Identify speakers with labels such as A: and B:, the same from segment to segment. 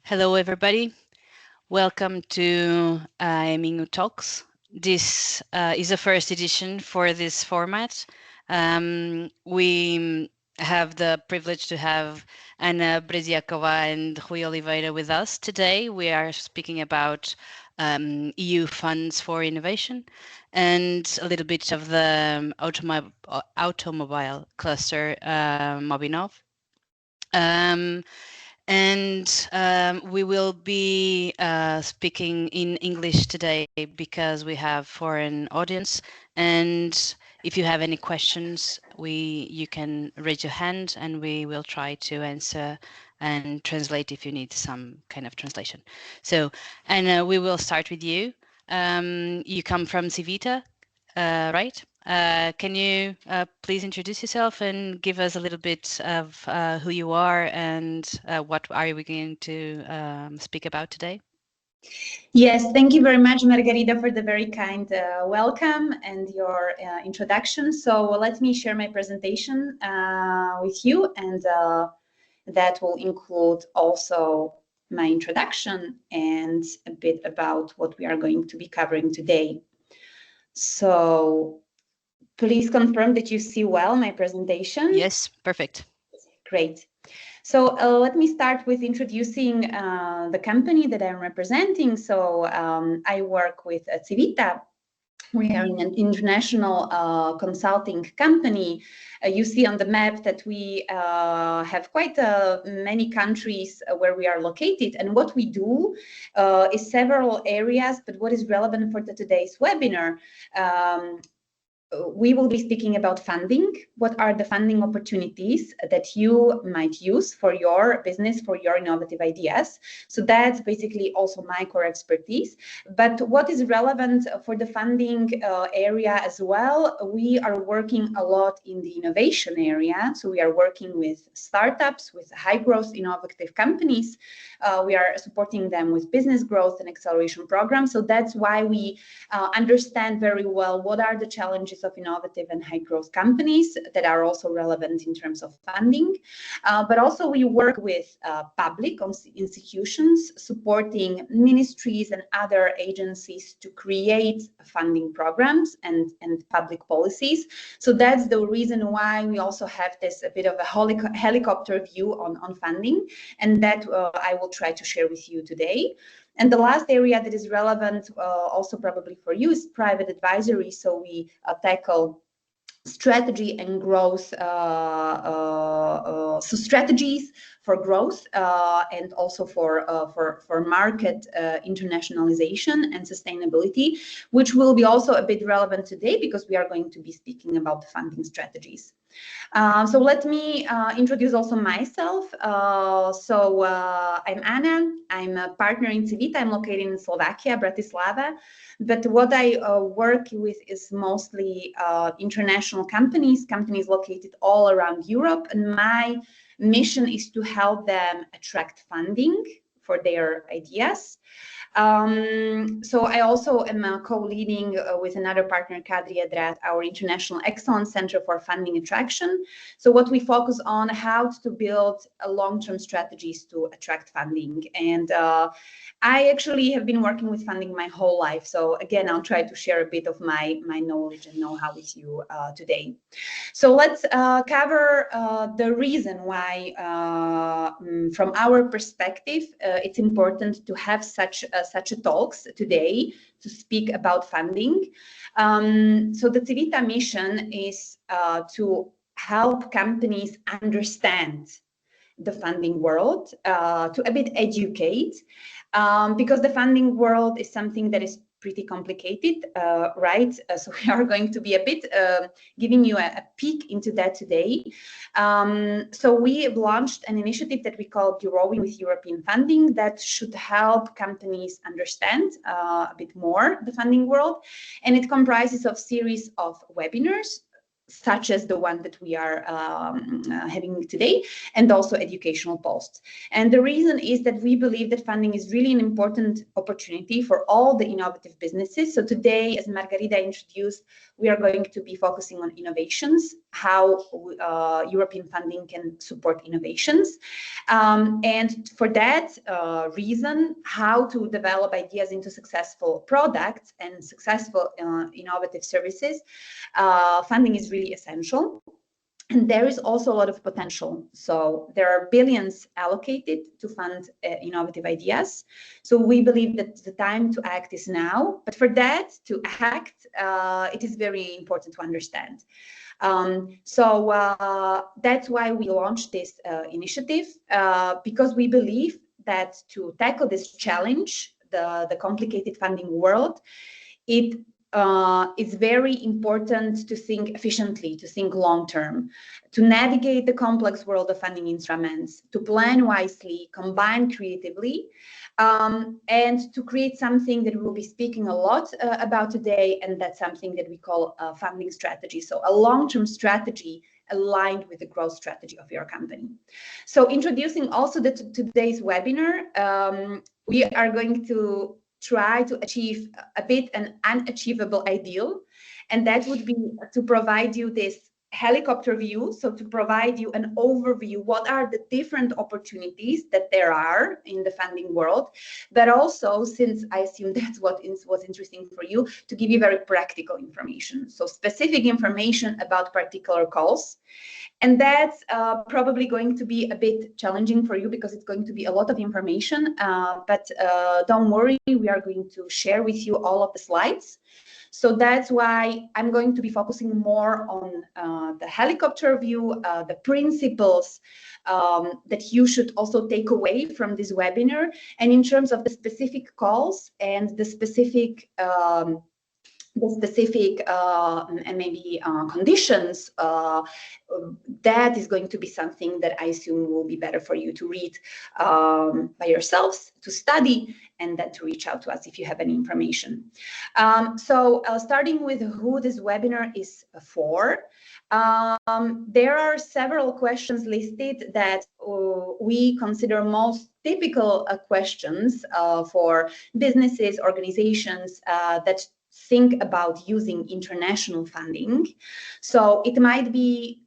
A: Hello, everybody. Welcome to AEMinho TALKS. This is the first edition for this format. We have the privilege to have Ana Brasiakova and Rui Oliveira with us today. We are speaking about EU funds for innovation and a little bit of the automobile cluster, Mobinov. We will be speaking in English today because we have foreign audience. And if you have any questions, you can raise your hand and we will try to answer and translate if you need some kind of translation. So, Anna, we will start with you. You come from Civita, right? Can you please introduce yourself and give us a little bit of who you are and what are we going to speak about today?
B: Yes, thank you very much, Margarida, for the very kind welcome and your introduction. So let me share my presentation with you, and that will include also my introduction and a bit about what we are going to be covering today. So please confirm that you see well my presentation.
A: Yes, perfect.
B: Great. So let me start with introducing the company that I'm representing. So I work with Civita. We are an international consulting company. You see on the map that we have quite many countries where we are located. And what we do is several areas, but what is relevant for today's webinar, we will be speaking about funding. What are the funding opportunities that you might use for your business, for your innovative ideas? So that's basically also my core expertise. But what is relevant for the funding area as well, we are working a lot in the innovation area. So we are working with startups, with high growth innovative companies. We are supporting them with business growth and acceleration programs. So that's why we understand very well what are the challenges of innovative and high growth companies that are also relevant in terms of funding. But also we work with public institutions, supporting ministries and other agencies to create funding programs and public policies. So that's the reason why we also have this a bit of a helicopter view on funding, and that I will try to share with you today. And the last area that is relevant also probably for you is private advisory. So we tackle strategy and growth, so strategies for growth and also for market internationalization and sustainability, which will be also a bit relevant today because we are going to be speaking about the funding strategies. So let me introduce also myself. I'm Anna. I'm a partner in Civita. I'm located in Slovakia, Bratislava. But what I work with is mostly international companies located all around Europe. And my mission is to help them attract funding for their ideas. So I also am co-leading with another partner, Kadri Adrat, our International Excellence Center for Funding Attraction. So what we focus on, how to build long-term strategies to attract funding. And I actually have been working with funding my whole life. So again, I'll try to share a bit of my knowledge and know-how with you today. So let's cover the reason why, from our perspective, it's important to have such a talks today to speak about funding. So the Civita mission is to help companies understand the funding world, to a bit educate, because the funding world is something that is pretty complicated, right? So we are going to be a bit giving you a peek into that today. So we have launched an initiative that we call Growing with European Funding that should help companies understand a bit more the funding world. And it comprises of series of webinars such as the one that we are having today, and also educational posts. And the reason is that we believe that funding is really an important opportunity for all the innovative businesses. So today, as Margarida introduced, we are going to be focusing on innovations, how European funding can support innovations. And for that reason, how to develop ideas into successful products and successful innovative services, funding is really essential. And there is also a lot of potential. So there are billions allocated to fund innovative ideas. So we believe that the time to act is now. But for that to act, it is very important to understand. That's why we launched this initiative, because we believe that to tackle this challenge, the complicated funding world, it's very important to think efficiently, to think long-term, to navigate the complex world of funding instruments, to plan wisely, combine creatively, and to create something that we will be speaking a lot about today, and that's something that we call a funding strategy. So a long-term strategy aligned with the growth strategy of your company. So introducing also today's webinar, we are going to try to achieve a bit an unachievable ideal, and that would be to provide you this helicopter view, so to provide you an overview, what are the different opportunities that there are in the funding world, but also, since I assume that's what was interesting for you, to give you very practical information, so specific information about particular calls. And that's probably going to be a bit challenging for you because it's going to be a lot of information, but don't worry, we are going to share with you all of the slides. So that's why I'm going to be focusing more on the helicopter view, the principles that you should also take away from this webinar, and in terms of the specific calls and the specific and maybe conditions, that is going to be something that I assume will be better for you to read by yourselves, to study, and then to reach out to us if you have any information. Starting with who this webinar is for, there are several questions listed that we consider most typical questions for businesses, organizations that think about using international funding. So it might be,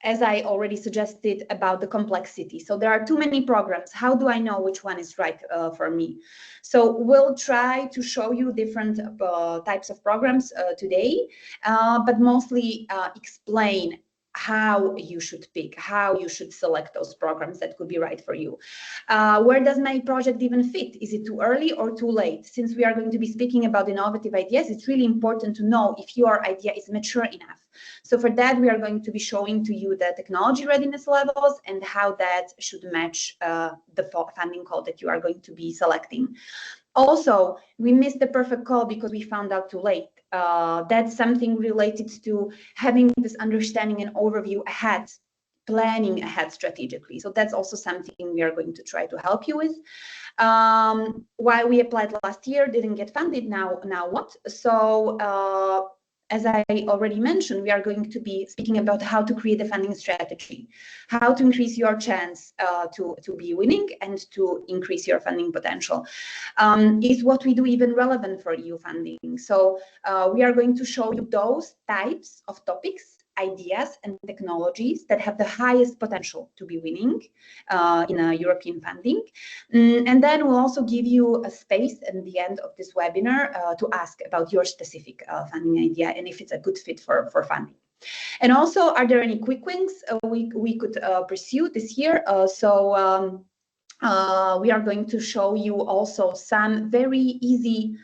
B: as I already suggested, about the complexity. So there are too many programs. How do I know which one is right for me? So we'll try to show you different types of programs today, but mostly explain how you should pick, how you should select those programs that could be right for you. Where does my project even fit? Is it too early or too late? Since we are going to be speaking about innovative ideas, it's really important to know if your idea is mature enough. So for that, we are going to be showing to you the technology readiness levels and how that should match the funding call that you are going to be selecting. Also, we missed the perfect call because we found out too late. That's something related to having this understanding and overview ahead, planning ahead strategically. So that's also something we are going to try to help you with. Why we applied last year, didn't get funded, now what? So as I already mentioned, we are going to be speaking about how to create a funding strategy, how to increase your chance to be winning and to increase your funding potential. Is what we do even relevant for EU funding? So we are going to show you those types of topics, ideas and technologies that have the highest potential to be winning in a European funding. And then we'll also give you a space at the end of this webinar to ask about your specific funding idea and if it's a good fit for funding. And also, are there any quick wins we could pursue this year? We are going to show you also some very easy,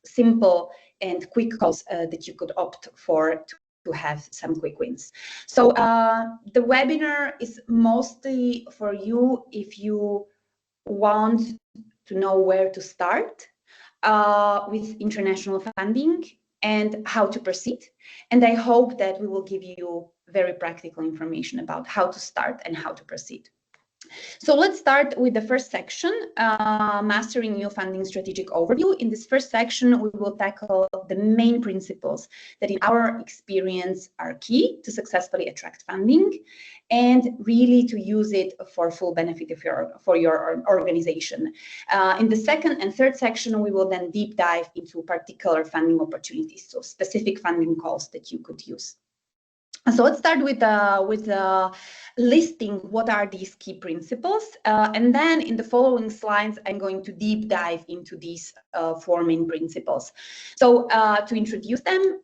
B: simple and quick calls that you could opt for to have some quick wins. So the webinar is mostly for you if you want to know where to start with international funding and how to proceed. And I hope that we will give you very practical information about how to start and how to proceed. So let's start with the first section, Mastering New Funding Strategic Overview. In this first section, we will tackle the main principles that in our experience are key to successfully attract funding and really to use it for full benefit of your organization. In the second and third section, we will then deep dive into particular funding opportunities, so specific funding calls that you could use. So let's start with listing what are these key principles, and then in the following slides, I'm going to deep dive into these 4 main principles. So to introduce them,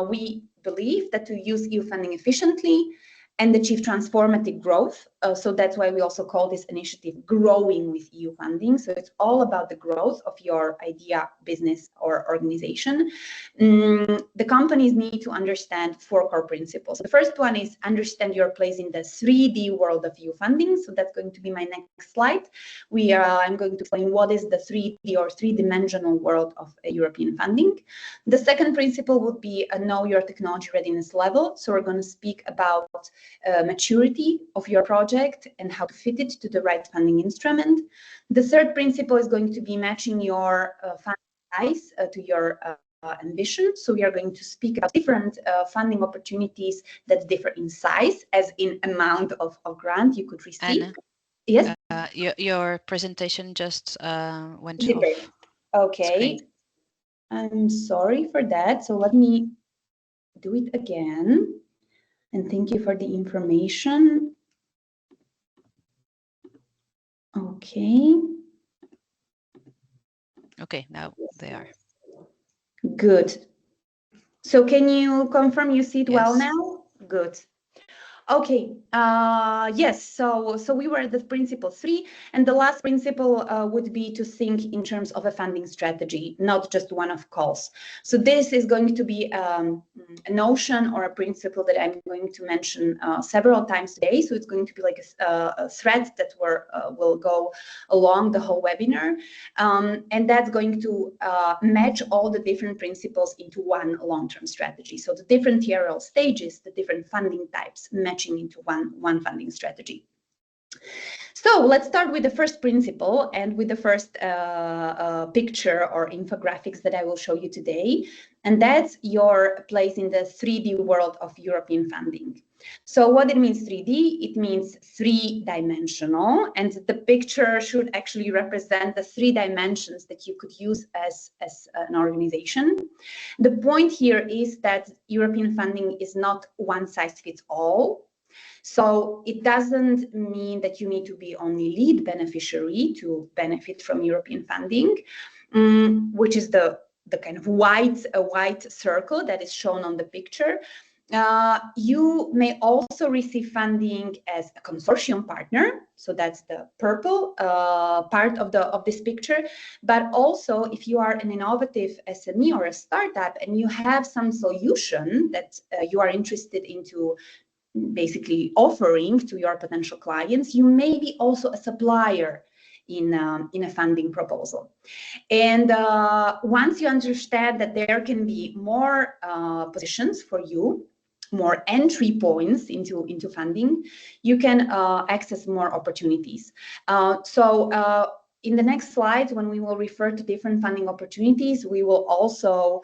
B: we believe that to use EU funding efficiently and achieve transformative growth. So that's why we also call this initiative Growing with EU Funding. So it's all about the growth of your idea, business, or organization. The companies need to understand 4 core principles. The first one is understand your place in the 3D world of EU funding. So that's going to be my next slide. I'm going to explain what is the 3D or 3-dimensional world of European funding. The second principle would be know your technology readiness level. So we're going to speak about maturity of your project and how to fit it to the right funding instrument. The third principle is going to be matching your funding size to your ambition. So we are going to speak about different funding opportunities that differ in size, as in amount of grant you could receive.
A: Anna,
B: yes.
A: Your presentation just went
B: Different.
A: off.
B: Okay.
A: Screen.
B: I'm sorry for that. So let me do it again. And thank you for the information. Okay.
A: Okay, now they are.
B: Good. So can you confirm you see it well now? Good. Okay, yes, so we were at the principle 3, and the last principle would be to think in terms of a funding strategy, not just one of calls. So this is going to be a notion or a principle that I'm going to mention several times today. So it's going to be like a thread that will go along the whole webinar, and that's going to match all the different principles into one long-term strategy. So the different TRL stages, the different funding types, matching into one funding strategy. So let's start with the first principle and with the first picture or infographics that I will show you today. And that's your place in the 3D world of European funding. So what it means 3D, it means 3-dimensional, and the picture should actually represent the 3 dimensions that you could use as an organization. The point here is that European funding is not one size fits all. So it doesn't mean that you need to be only lead beneficiary to benefit from European funding, which is the kind of white circle that is shown on the picture. You may also receive funding as a consortium partner, so that's the purple part of this picture. But also, if you are an innovative SME or a startup and you have some solution that you are interested into basically offering to your potential clients, you may be also a supplier in a funding proposal. And once you understand that there can be more positions for you, more entry points into funding, you can access more opportunities. In the next slides, when we will refer to different funding opportunities, we will also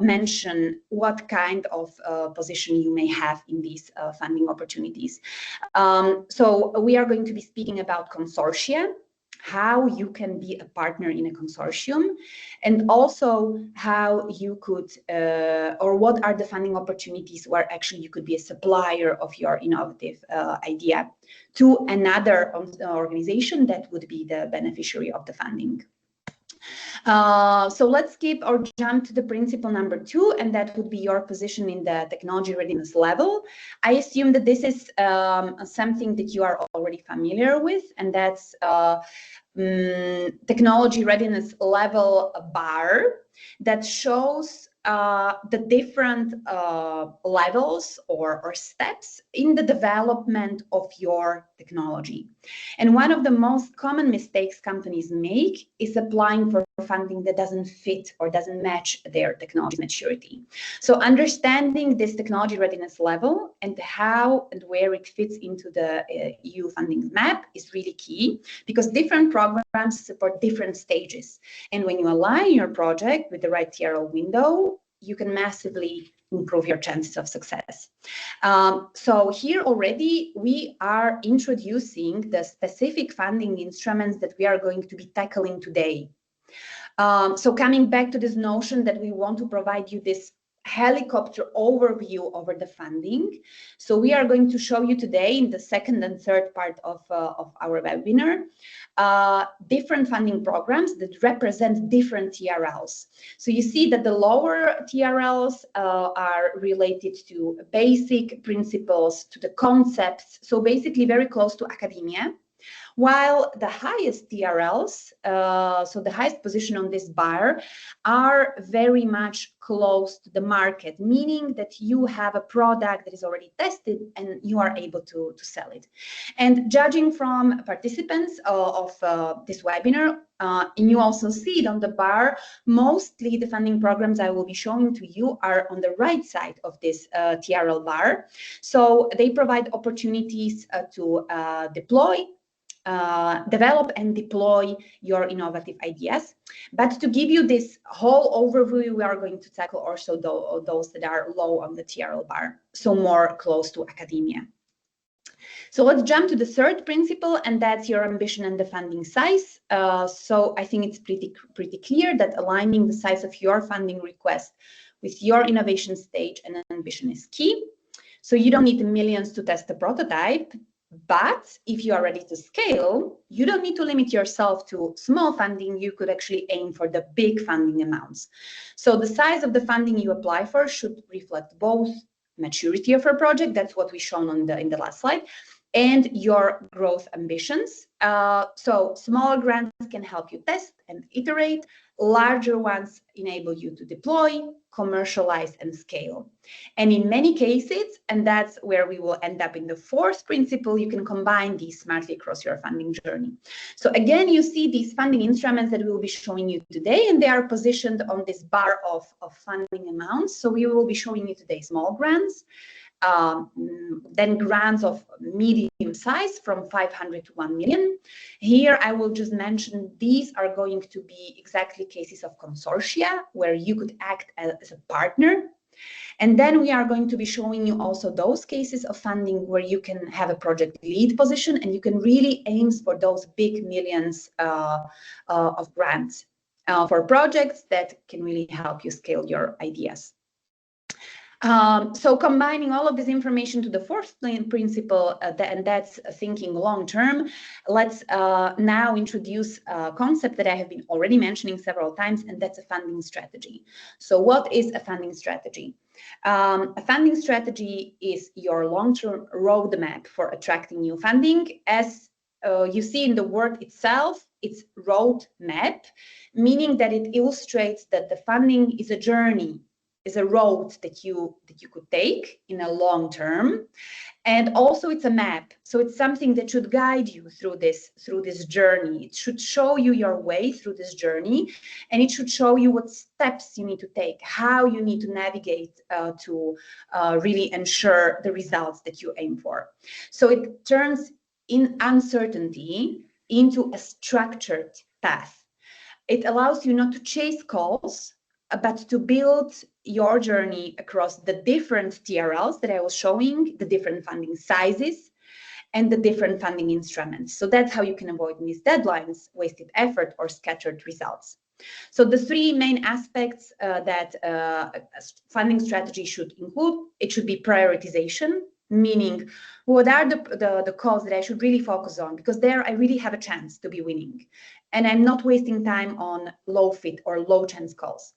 B: mention what kind of position you may have in these funding opportunities. So we are going to be speaking about consortia, how you can be a partner in a consortium, and also how you could, or what are the funding opportunities where actually you could be a supplier of your innovative idea to another organization that would be the beneficiary of the funding. So let's skip or jump to the principle number 2, and that would be your position in the technology readiness level. I assume that this is something that you are already familiar with, and that's technology readiness level bar that shows the different levels or steps in the development of your technology. And one of the most common mistakes companies make is applying for funding that doesn't fit or doesn't match their technology maturity. So understanding this technology readiness level and how and where it fits into the EU funding map is really key, because different programs support different stages. And when you align your project with the right TRL window, you can massively improve your chances of success. So here already we are introducing the specific funding instruments that we are going to be tackling today. So coming back to this notion that we want to provide you this helicopter overview over the funding. So we are going to show you today in the second and third part of our webinar, different funding programs that represent different TRLs. So you see that the lower TRLs are related to basic principles, to the concepts, so basically very close to academia. While the highest TRLs, so the highest position on this bar, are very much close to the market, meaning that you have a product that is already tested and you are able to sell it. And judging from participants of this webinar, and you also see it on the bar, mostly the funding programs I will be showing to you are on the right side of this TRL bar. So they provide opportunities to develop and deploy your innovative ideas. But to give you this whole overview, we are going to tackle also those that are low on the TRL bar, so more close to academia. So let's jump to the third principle, and that's your ambition and the funding size. So I think it's pretty clear that aligning the size of your funding request with your innovation stage and ambition is key. So you don't need millions to test a prototype. But if you are ready to scale, you don't need to limit yourself to small funding. You could actually aim for the big funding amounts. So the size of the funding you apply for should reflect both maturity of your project, that's what we shown on in the last slide, and your growth ambitions. So smaller grants can help you test and iterate. Larger ones enable you to deploy, commercialize, and scale. And in many cases, and that's where we will end up in the fourth principle, you can combine these smartly across your funding journey. So again, you see these funding instruments that we will be showing you today, and they are positioned on this bar of funding amounts. So we will be showing you today small grants, then grants of medium size from 500 to 1 million. Here I will just mention these are going to be exactly cases of consortia where you could act as a partner. And then we are going to be showing you also those cases of funding where you can have a project lead position and you can really aim for those big millions of grants for projects that can really help you scale your ideas. So combining all of this information to the fourth principle, and that's thinking long term, let's now introduce a concept that I have been already mentioning several times, and that's a funding strategy. So what is a funding strategy? A funding strategy is your long-term roadmap for attracting new funding. As you see in the word itself, it's roadmap, meaning that it illustrates that the funding is a journey, is a road that you could take in a long term, and also it's a map. So it's something that should guide you through this journey. It should show you your way through this journey, and it should show you what steps you need to take, how you need to navigate to really ensure the results that you aim for. So it turns in uncertainty into a structured path. It allows you not to chase calls, but to build your journey across the different TRLs that I was showing, the different funding sizes, and the different funding instruments. So that's how you can avoid missed deadlines, wasted effort, or scattered results. So the three main aspects that a funding strategy should include, it should be prioritization, meaning what are the calls that I should really focus on, because there I really have a chance to be winning, and I'm not wasting time on low fit or low chance calls.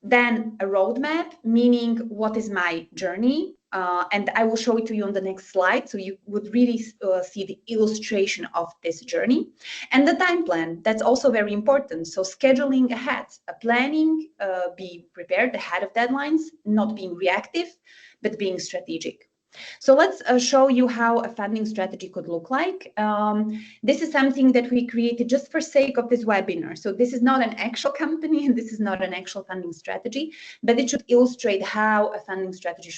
B: Then a roadmap, meaning what is my journey, and I will show it to you on the next slide, so you would really see the illustration of this journey. And the time plan, that's also very important. So scheduling ahead, be prepared ahead of deadlines, not being reactive, but being strategic. So let's show you how a funding strategy could look like. This is something that we created just for sake of this webinar. So this is not an actual company and this is not an actual funding strategy, but it should illustrate how a funding strategy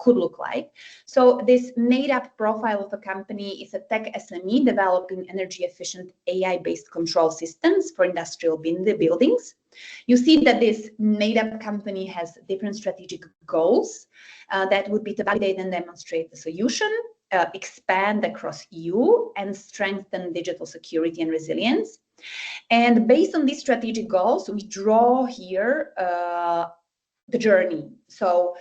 B: could look like. So this made-up profile of a company is a tech SME developing energy-efficient AI-based control systems for industrial buildings. You see that this made-up company has different strategic goals. That would be to validate and demonstrate the solution, expand across EU, and strengthen digital security and resilience. And based on these strategic goals, we draw here the journey. So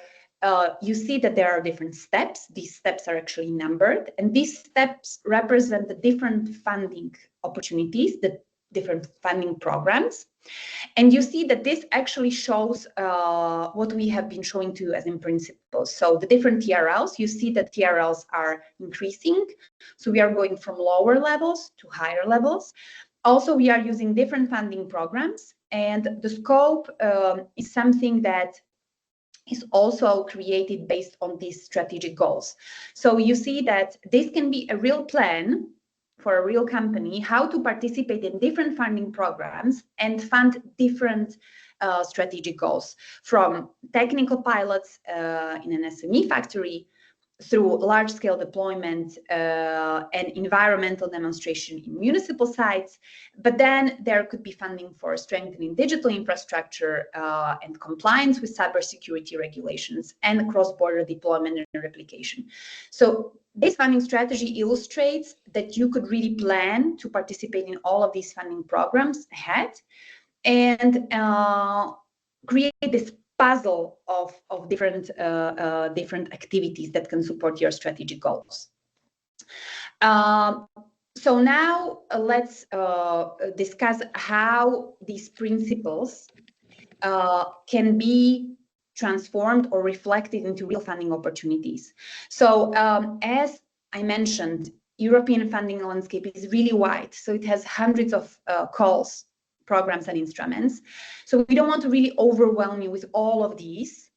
B: you see that there are different steps. These steps are actually numbered, and these steps represent the different funding opportunities, the different funding programs. And you see that this actually shows what we have been showing to you as in principles. So the different TRLs, you see that TRLs are increasing. So we are going from lower levels to higher levels. Also, we are using different funding programs, and the scope is something that is also created based on these strategic goals. So you see that this can be a real plan for a real company, how to participate in different funding programs and fund different strategic goals, from technical pilots in an SME factory through large-scale deployment and environmental demonstration in municipal sites. But then there could be funding for strengthening digital infrastructure and compliance with cybersecurity regulations and cross-border deployment and replication. So this funding strategy illustrates that you could really plan to participate in all of these funding programs ahead and create this puzzle of different activities that can support your strategic goals. So now let's discuss how these principles can be transformed or reflected into real funding opportunities. So as I mentioned, European funding landscape is really wide. So it has hundreds of calls, programs, and instruments. So we don't want to really overwhelm you with all of these.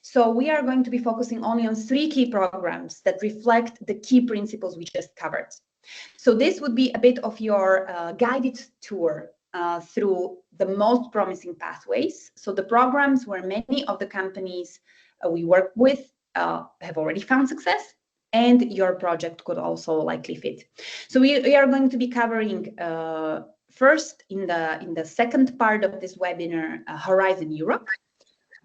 B: So we are going to be focusing only on 3 key programs that reflect the key principles we just covered. So this would be a bit of your guided tour through the most promising pathways. So the programs where many of the companies we work with have already found success, and your project could also likely fit. So we are going to be covering first in the second part of this webinar, Horizon Europe.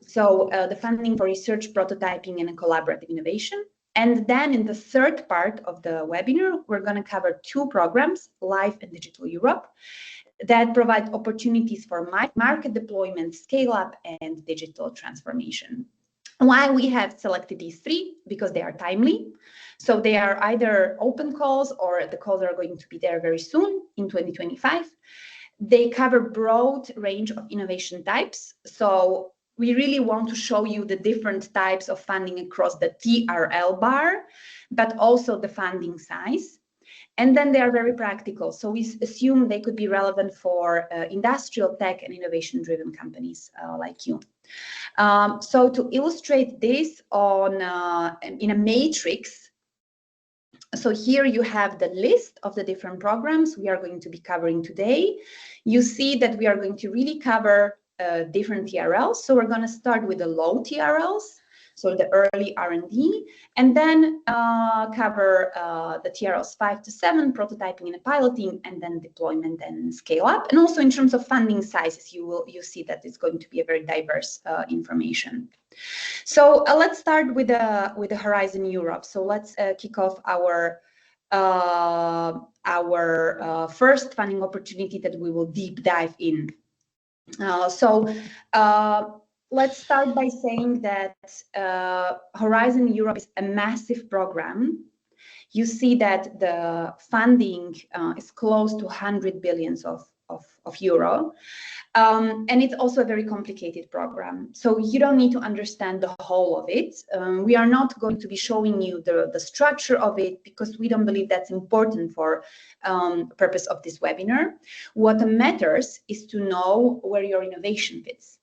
B: So the funding for research, prototyping, and collaborative innovation. And then in the third part of the webinar, we're going to cover 2 programs, Live and Digital Europe, that provide opportunities for market deployment, scale up, and digital transformation. Why we have selected these 3? Because they are timely. So they are either open calls or the calls are going to be there very soon in 2025. They cover broad range of innovation types. So we really want to show you the different types of funding across the TRL bar, but also the funding size. And then they are very practical. So we assume they could be relevant for industrial, tech, and innovation-driven companies like you. So to illustrate this in a matrix, so here you have the list of the different programs we are going to be covering today. You see that we are going to really cover different TRLs. So we're going to start with the low TRLs, so the early R&D, and then cover the TRLs 5 to 7, prototyping and piloting, and then deployment and scale up. And also in terms of funding sizes, you see that it's going to be a very diverse information. So let's start with the Horizon Europe. So let's kick off our first funding opportunity that we will deep dive in. Let's start by saying that Horizon Europe is a massive program. You see that the funding is close to 100 billion of euro. And it's also a very complicated program. So you don't need to understand the whole of it. We are not going to be showing you the structure of it because we don't believe that's important for purpose of this webinar. What matters is to know where your innovation fits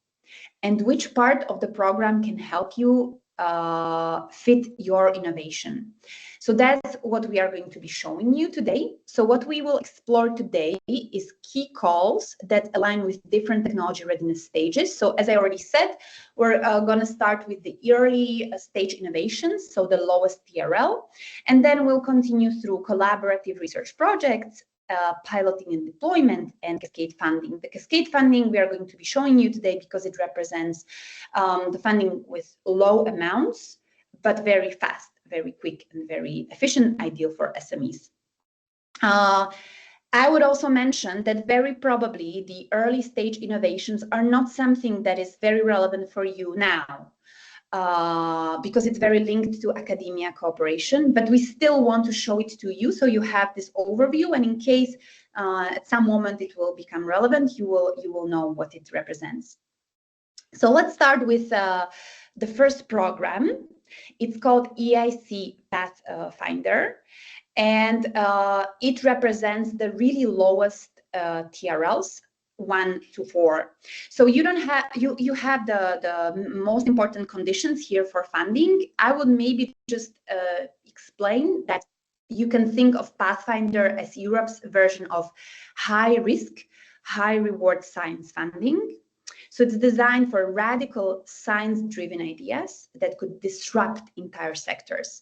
B: and which part of the program can help you fit your innovation. So that's what we are going to be showing you today. So what we will explore today is key calls that align with different technology readiness stages. So as I already said, we're going to start with the early stage innovations, so the lowest TRL, and then we'll continue through collaborative research projects, piloting and deployment, and cascade funding. The cascade funding we are going to be showing you today because it represents the funding with low amounts, but very fast, very quick, and very efficient, ideal for SMEs. I would also mention that very probably the early stage innovations are not something that is very relevant for you now. Because it's very linked to academia cooperation, but we still want to show it to you so you have this overview, and in case at some moment it will become relevant, you will know what it represents. So let's start with the first program. It's called EIC Pathfinder, and it represents the really lowest TRLs, 1 to 4. So you don't have you have the most important conditions here for funding. I would maybe just explain that you can think of Pathfinder as Europe's version of high risk, high reward science funding. So it's designed for radical science-driven ideas that could disrupt entire sectors.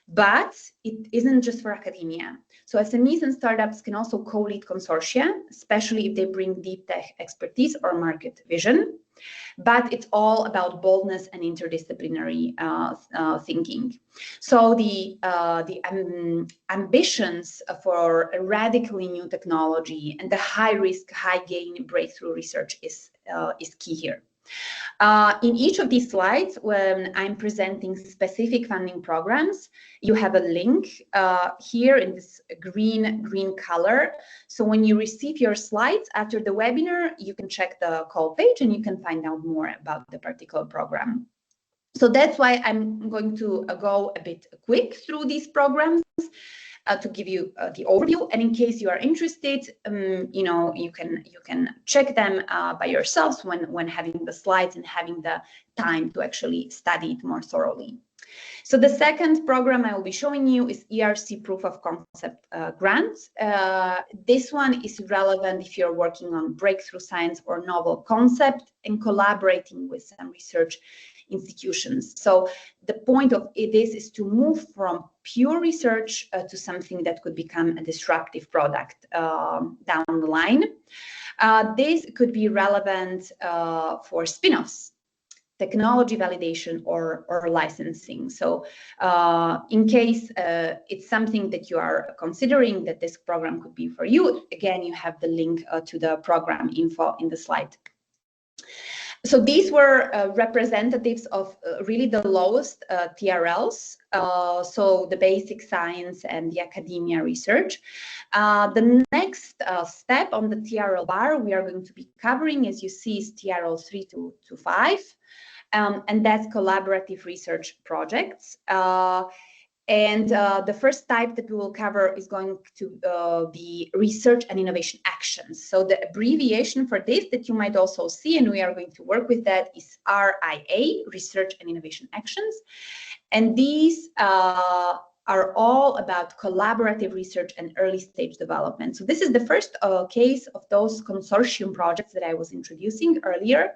B: But it isn't just for academia. So SMEs and startups can also co-lead consortia, especially if they bring deep tech expertise or market vision. But it's all about boldness and interdisciplinary thinking. So the ambitions for a radically new technology and the high-risk, high-gain breakthrough research is key here. In each of these slides, when I'm presenting specific funding programs, you have a link here in this green color. So when you receive your slides after the webinar, you can check the call page and you can find out more about the particular program. So that's why I'm going to go a bit quick through these programs to give you the overview. And in case you are interested, you know, you can check them by yourselves when having the slides and having the time to actually study it more thoroughly. So the second program I will be showing you is ERC Proof of Concept grants. This one is relevant if you're working on breakthrough science or novel concept and collaborating with some research institutions. So the point of this is to move from pure research to something that could become a disruptive product down the line. This could be relevant for spin-offs, technology validation, or licensing. So in case it's something that you are considering that this program could be for you, again, you have the link to the program info in the slide. So these were representatives of really the lowest TRLs, so the basic science and the academia research. The next step on the TRL bar we are going to be covering, as you see, is TRL 3 to 5. And that's collaborative research projects. And the first type that we will cover is going to be research and innovation actions. So the abbreviation for this that you might also see, and we are going to work with that, is RIA, Research and Innovation Actions. And these are all about collaborative research and early stage development. So this is the first case of those consortium projects that I was introducing earlier.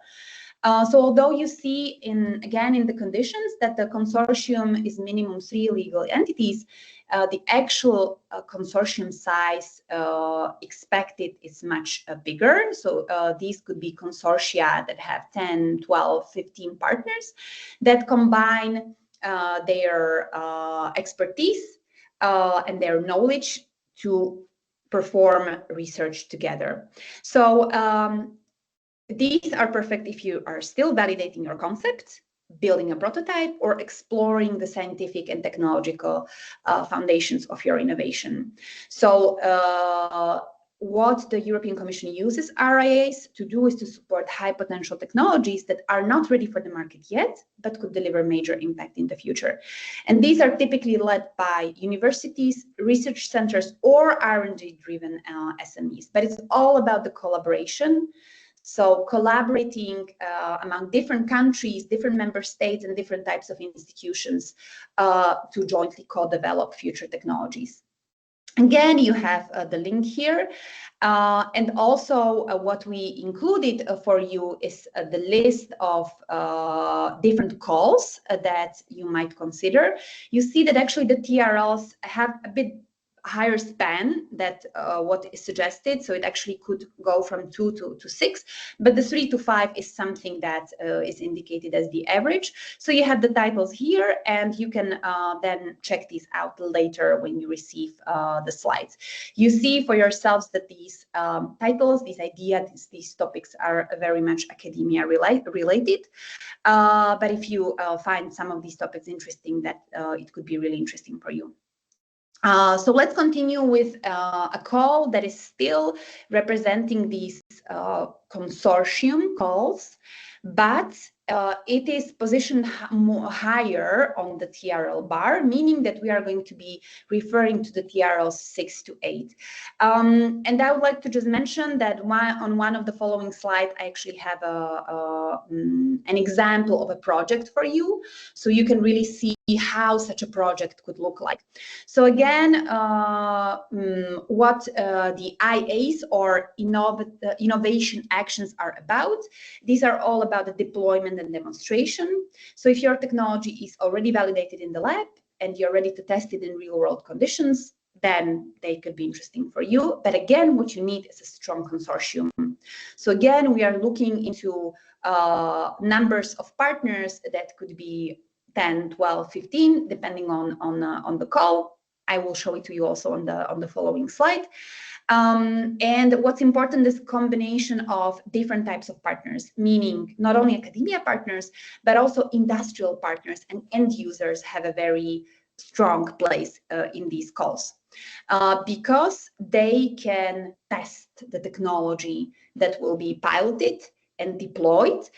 B: So although you see again in the conditions that the consortium is minimum 3 legal entities, the actual consortium size expected is much bigger. So these could be consortia that have 10, 12, 15 partners that combine their expertise and their knowledge to perform research together. So these are perfect if you are still validating your concept, building a prototype, or exploring the scientific and technological foundations of your innovation. So what the European Commission uses RIAs to do is to support high potential technologies that are not ready for the market yet, but could deliver major impact in the future. And these are typically led by universities, research centers, or R&D driven SMEs. But it's all about the collaboration. So collaborating among different countries, different member states, and different types of institutions to jointly co-develop future technologies. Again, you have the link here. And also what we included for you is the list of different calls that you might consider. You see that actually the TRLs have a bit higher span that what is suggested, so it actually could go from 2 to 6, but the 3 to 5 is something that is indicated as the average. So you have the titles here, and you can then check these out later when you receive the slides. You see for yourselves that these titles, these ideas, these topics are very much academia related, but if you find some of these topics interesting, that it could be really interesting for you. So let's continue with a call that is still representing these consortium calls, but it is positioned more higher on the TRL bar, meaning that we are going to be referring to the TRLs 6 to 8. And I would like to just mention that on one of the following slides, I actually have an example of a project for you, so you can really see how such a project could look like. So again, what the IAs or innovation actions are about, these are all about the deployment and demonstration. So if your technology is already validated in the lab and you're ready to test it in real world conditions, then they could be interesting for you. But again, what you need is a strong consortium. So again, we are looking into numbers of partners that could be 10, 12, 15, depending on the call. I will show it to you also on the following slide. And what's important is a combination of different types of partners, meaning not only academia partners, but also industrial partners and end users have a very strong place in these calls because they can test the technology that will be piloted and deployed,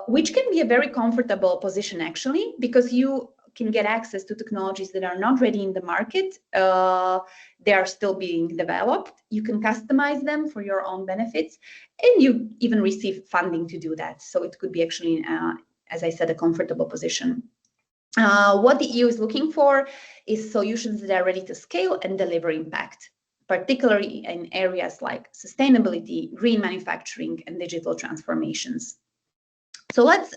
B: which can be a very comfortable position actually, because you can get access to technologies that are not ready in the market. They are still being developed. You can customize them for your own benefits, and you even receive funding to do that. So it could be actually, as I said, a comfortable position. What the EU is looking for is solutions that are ready to scale and deliver impact, particularly in areas like sustainability, green manufacturing, and digital transformations. So let's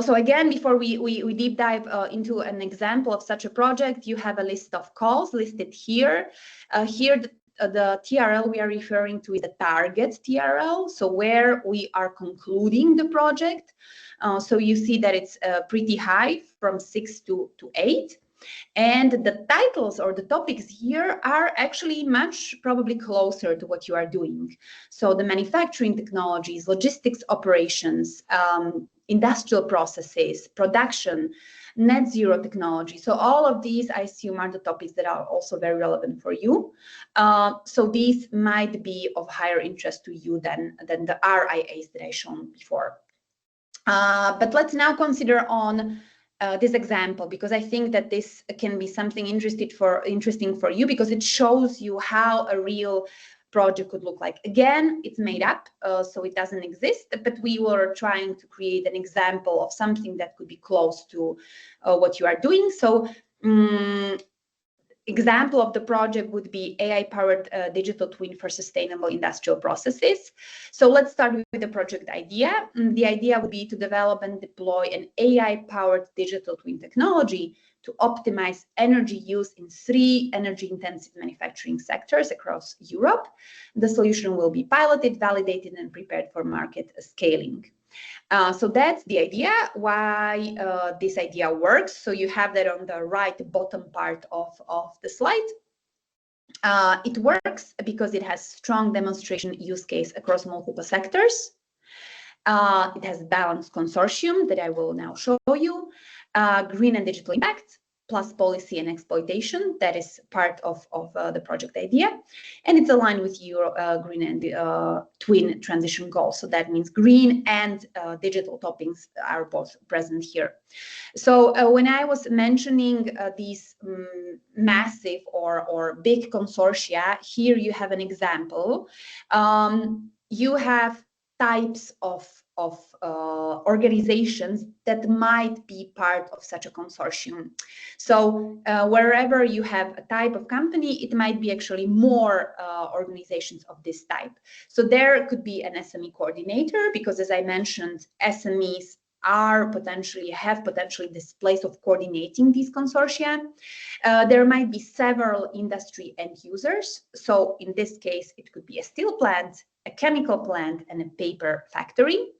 B: so again, before we deep dive into an example of such a project, you have a list of calls listed here. Here, the TRL we are referring to is the target TRL, so where we are concluding the project. So you see that it's pretty high, from 6 to 8. And the titles or the topics here are actually much probably closer to what you are doing. So the manufacturing technologies, logistics operations, industrial processes, production, net zero technology. So all of these, I assume, are the topics that are also very relevant for you. So these might be of higher interest to you than the RIAs that I shown before. But let's now consider on this example, because I think that this can be something interesting for you, because it shows you how a real project could look like. Again, it's made up, so it doesn't exist, but we were trying to create an example of something that could be close to what you are doing. So example of the project would be AI-powered digital twin for sustainable industrial processes. So let's start with the project idea. The idea would be to develop and deploy an AI-powered digital twin technology to optimize energy use in 3 energy-intensive manufacturing sectors across Europe. The solution will be piloted, validated, and prepared for market scaling. So that's the idea, why this idea works. So you have that on the right bottom part of the slide. It works because it has strong demonstration use case across multiple sectors. It has balanced consortium that I will now show you, green and digital impact, plus policy and exploitation, that is part of the project idea. And it's aligned with your green and twin transition goals. So that means green and digital topics are both present here. So when I was mentioning these massive or big consortia, here you have an example. you have types of organizations that might be part of such a consortium. So wherever you have a type of company, it might be actually more organizations of this type. So there could be an SME coordinator, because as I mentioned, SMEs have potentially this place of coordinating these consortia. There might be several industry end users. So in this case, it could be a steel plant, a chemical plant, and a paper factory.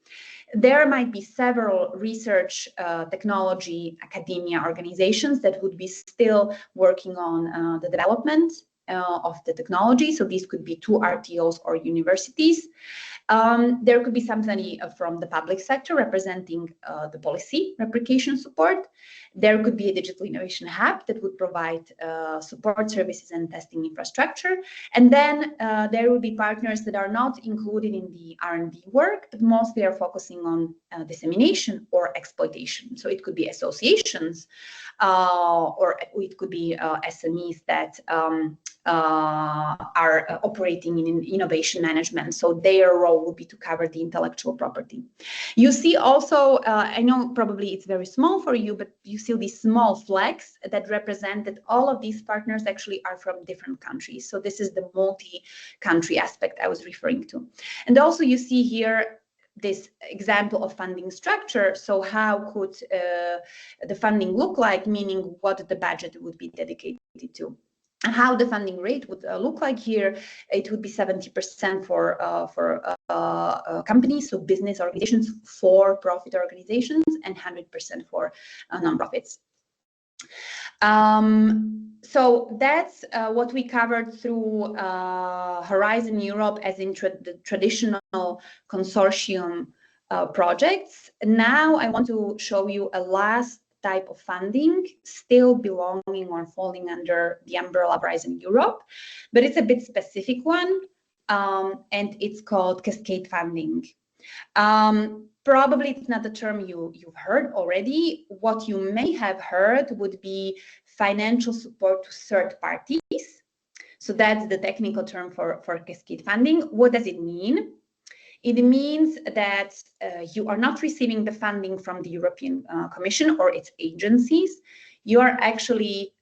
B: There might be several research, technology, academia organizations that would be still working on the development of the technology. So these could be 2 RTOs or universities. There could be somebody from the public sector representing the policy replication support. There could be a digital innovation hub that would provide support services and testing infrastructure. And then there will be partners that are not included in the R&D work, but mostly are focusing on dissemination or exploitation. So it could be associations, or it could be SMEs that are operating in innovation management. So their role would be to cover the intellectual property. You see also, I know probably it's very small for you, but you see these small flags that represent that all of these partners actually are from different countries. So this is the multi-country aspect I was referring to. And also you see here this example of funding structure. So how could the funding look like, meaning what the budget would be dedicated to? How the funding rate would look like here, it would be 70% for companies, so business organizations, for-profit organizations, and 100% for nonprofits. So that's what we covered through Horizon Europe as in the traditional consortium projects. Now I want to show you a last type of funding still belonging or falling under the umbrella of Horizon Europe, but it's a bit specific one, and it's called cascade funding. Probably it's not the term you've heard already. What you may have heard would be financial support to third parties. So that's the technical term for cascade funding. What does it mean? It means that you are not receiving the funding from the European Commission or its agencies. You are actually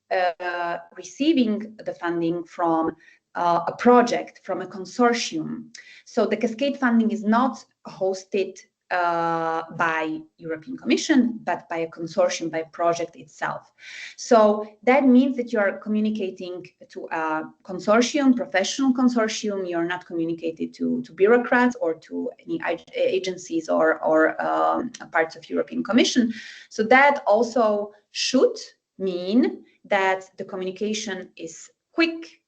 B: receiving the funding from a project, from a consortium. So the cascade funding is not hosted by European Commission, but by a consortium, by a project itself. So that means that you are communicating to a consortium, professional consortium. You're not communicated to bureaucrats or to any agencies or parts of European Commission. So that also should mean that the communication is quick,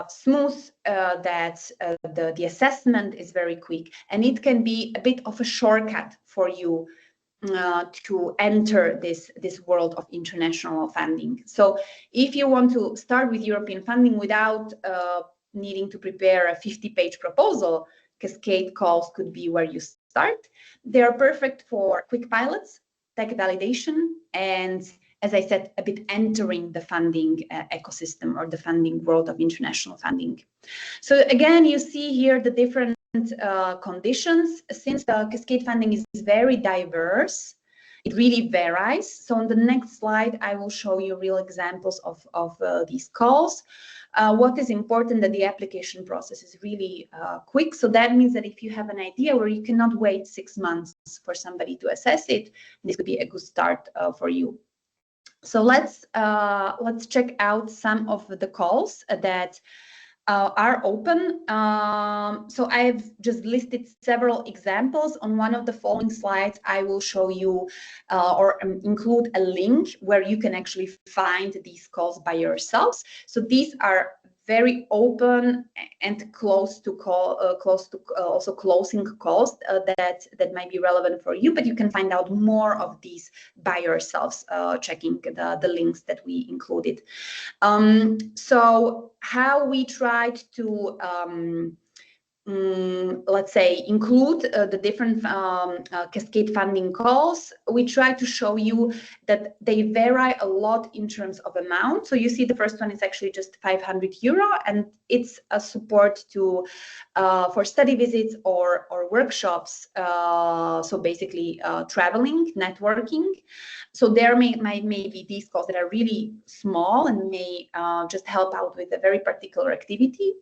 B: smooth, that the assessment is very quick, and it can be a bit of a shortcut for you to enter this world of international funding. So if you want to start with European funding without needing to prepare a 50-page proposal, cascade calls could be where you start. They are perfect for quick pilots, tech validation, and as I said, a bit entering the funding ecosystem or the funding world of international funding. So again, you see here the different conditions. Since the cascade funding is very diverse, it really varies. So on the next slide, I will show you real examples of these calls. What is important that the application process is really quick. So that means that if you have an idea where you cannot wait 6 months for somebody to assess it, this could be a good start for you. So let's check out some of the calls that are open. So I've just listed several examples. On one of the following slides, I will show you or include a link where you can actually find these calls by yourselves. So these are very open and close to also closing calls that might be relevant for you, but you can find out more of these by yourselves, checking the links that we included. So how we tried to let's say, include the different cascade funding calls, we try to show you that they vary a lot in terms of amount. So you see the first one is actually just 500 euro, and it's a support to for study visits or workshops. So basically traveling, networking. So there may be these calls that are really small and may just help out with a very particular activity.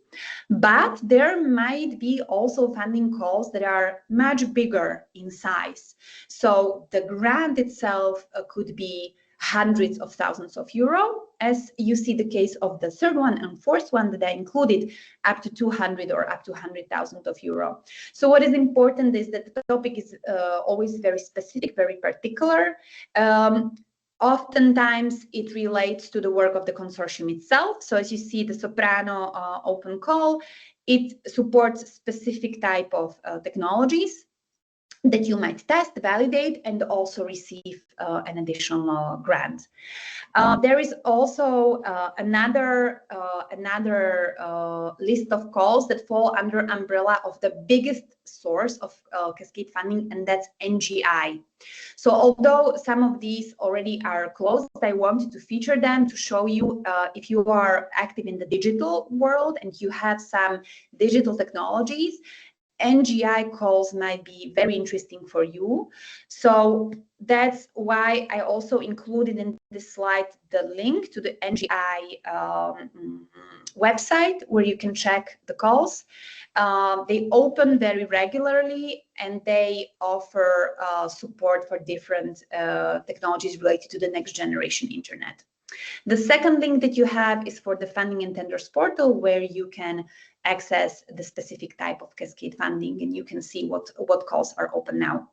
B: But there might be also funding calls that are much bigger in size. So the grant itself could be hundreds of thousands of euro, as you see the case of the third one and fourth one that I included, up to 200 or up to 100,000 of euro. So what is important is that the topic is always very specific, very particular. Oftentimes it relates to the work of the consortium itself. So as you see, the Soprano open call, it supports specific type of technologies that you might test, validate, and also receive an additional grant. There is also another list of calls that fall under umbrella of the biggest source of cascade funding, and that's NGI. So although some of these already are closed, I wanted to feature them to show you if you are active in the digital world and you have some digital technologies, NGI calls might be very interesting for you. So that's why I also included in this slide the link to the NGI website where you can check the calls. They open very regularly and they offer support for different technologies related to the next generation internet. The second link that you have is for the funding and tenders portal, where you can access the specific type of cascade funding and you can see what calls are open now.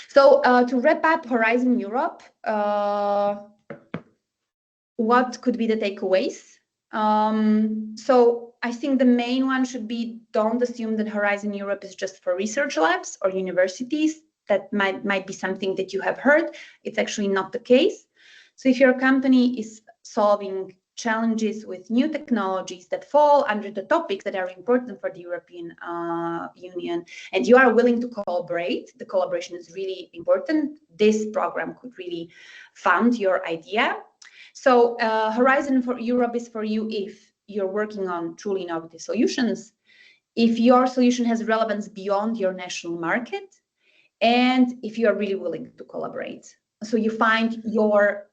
B: So to wrap up Horizon Europe, what could be the takeaways? So I think the main one should be, don't assume that Horizon Europe is just for research labs or universities. That might be something that you have heard. It's actually not the case. So if your company is solving challenges with new technologies that fall under the topics that are important for the European Union, and you are willing to collaborate, the collaboration is really important. This program could really fund your idea. So Horizon for Europe is for you if you're working on truly innovative solutions, if your solution has relevance beyond your national market, and if you are really willing to collaborate. So you find your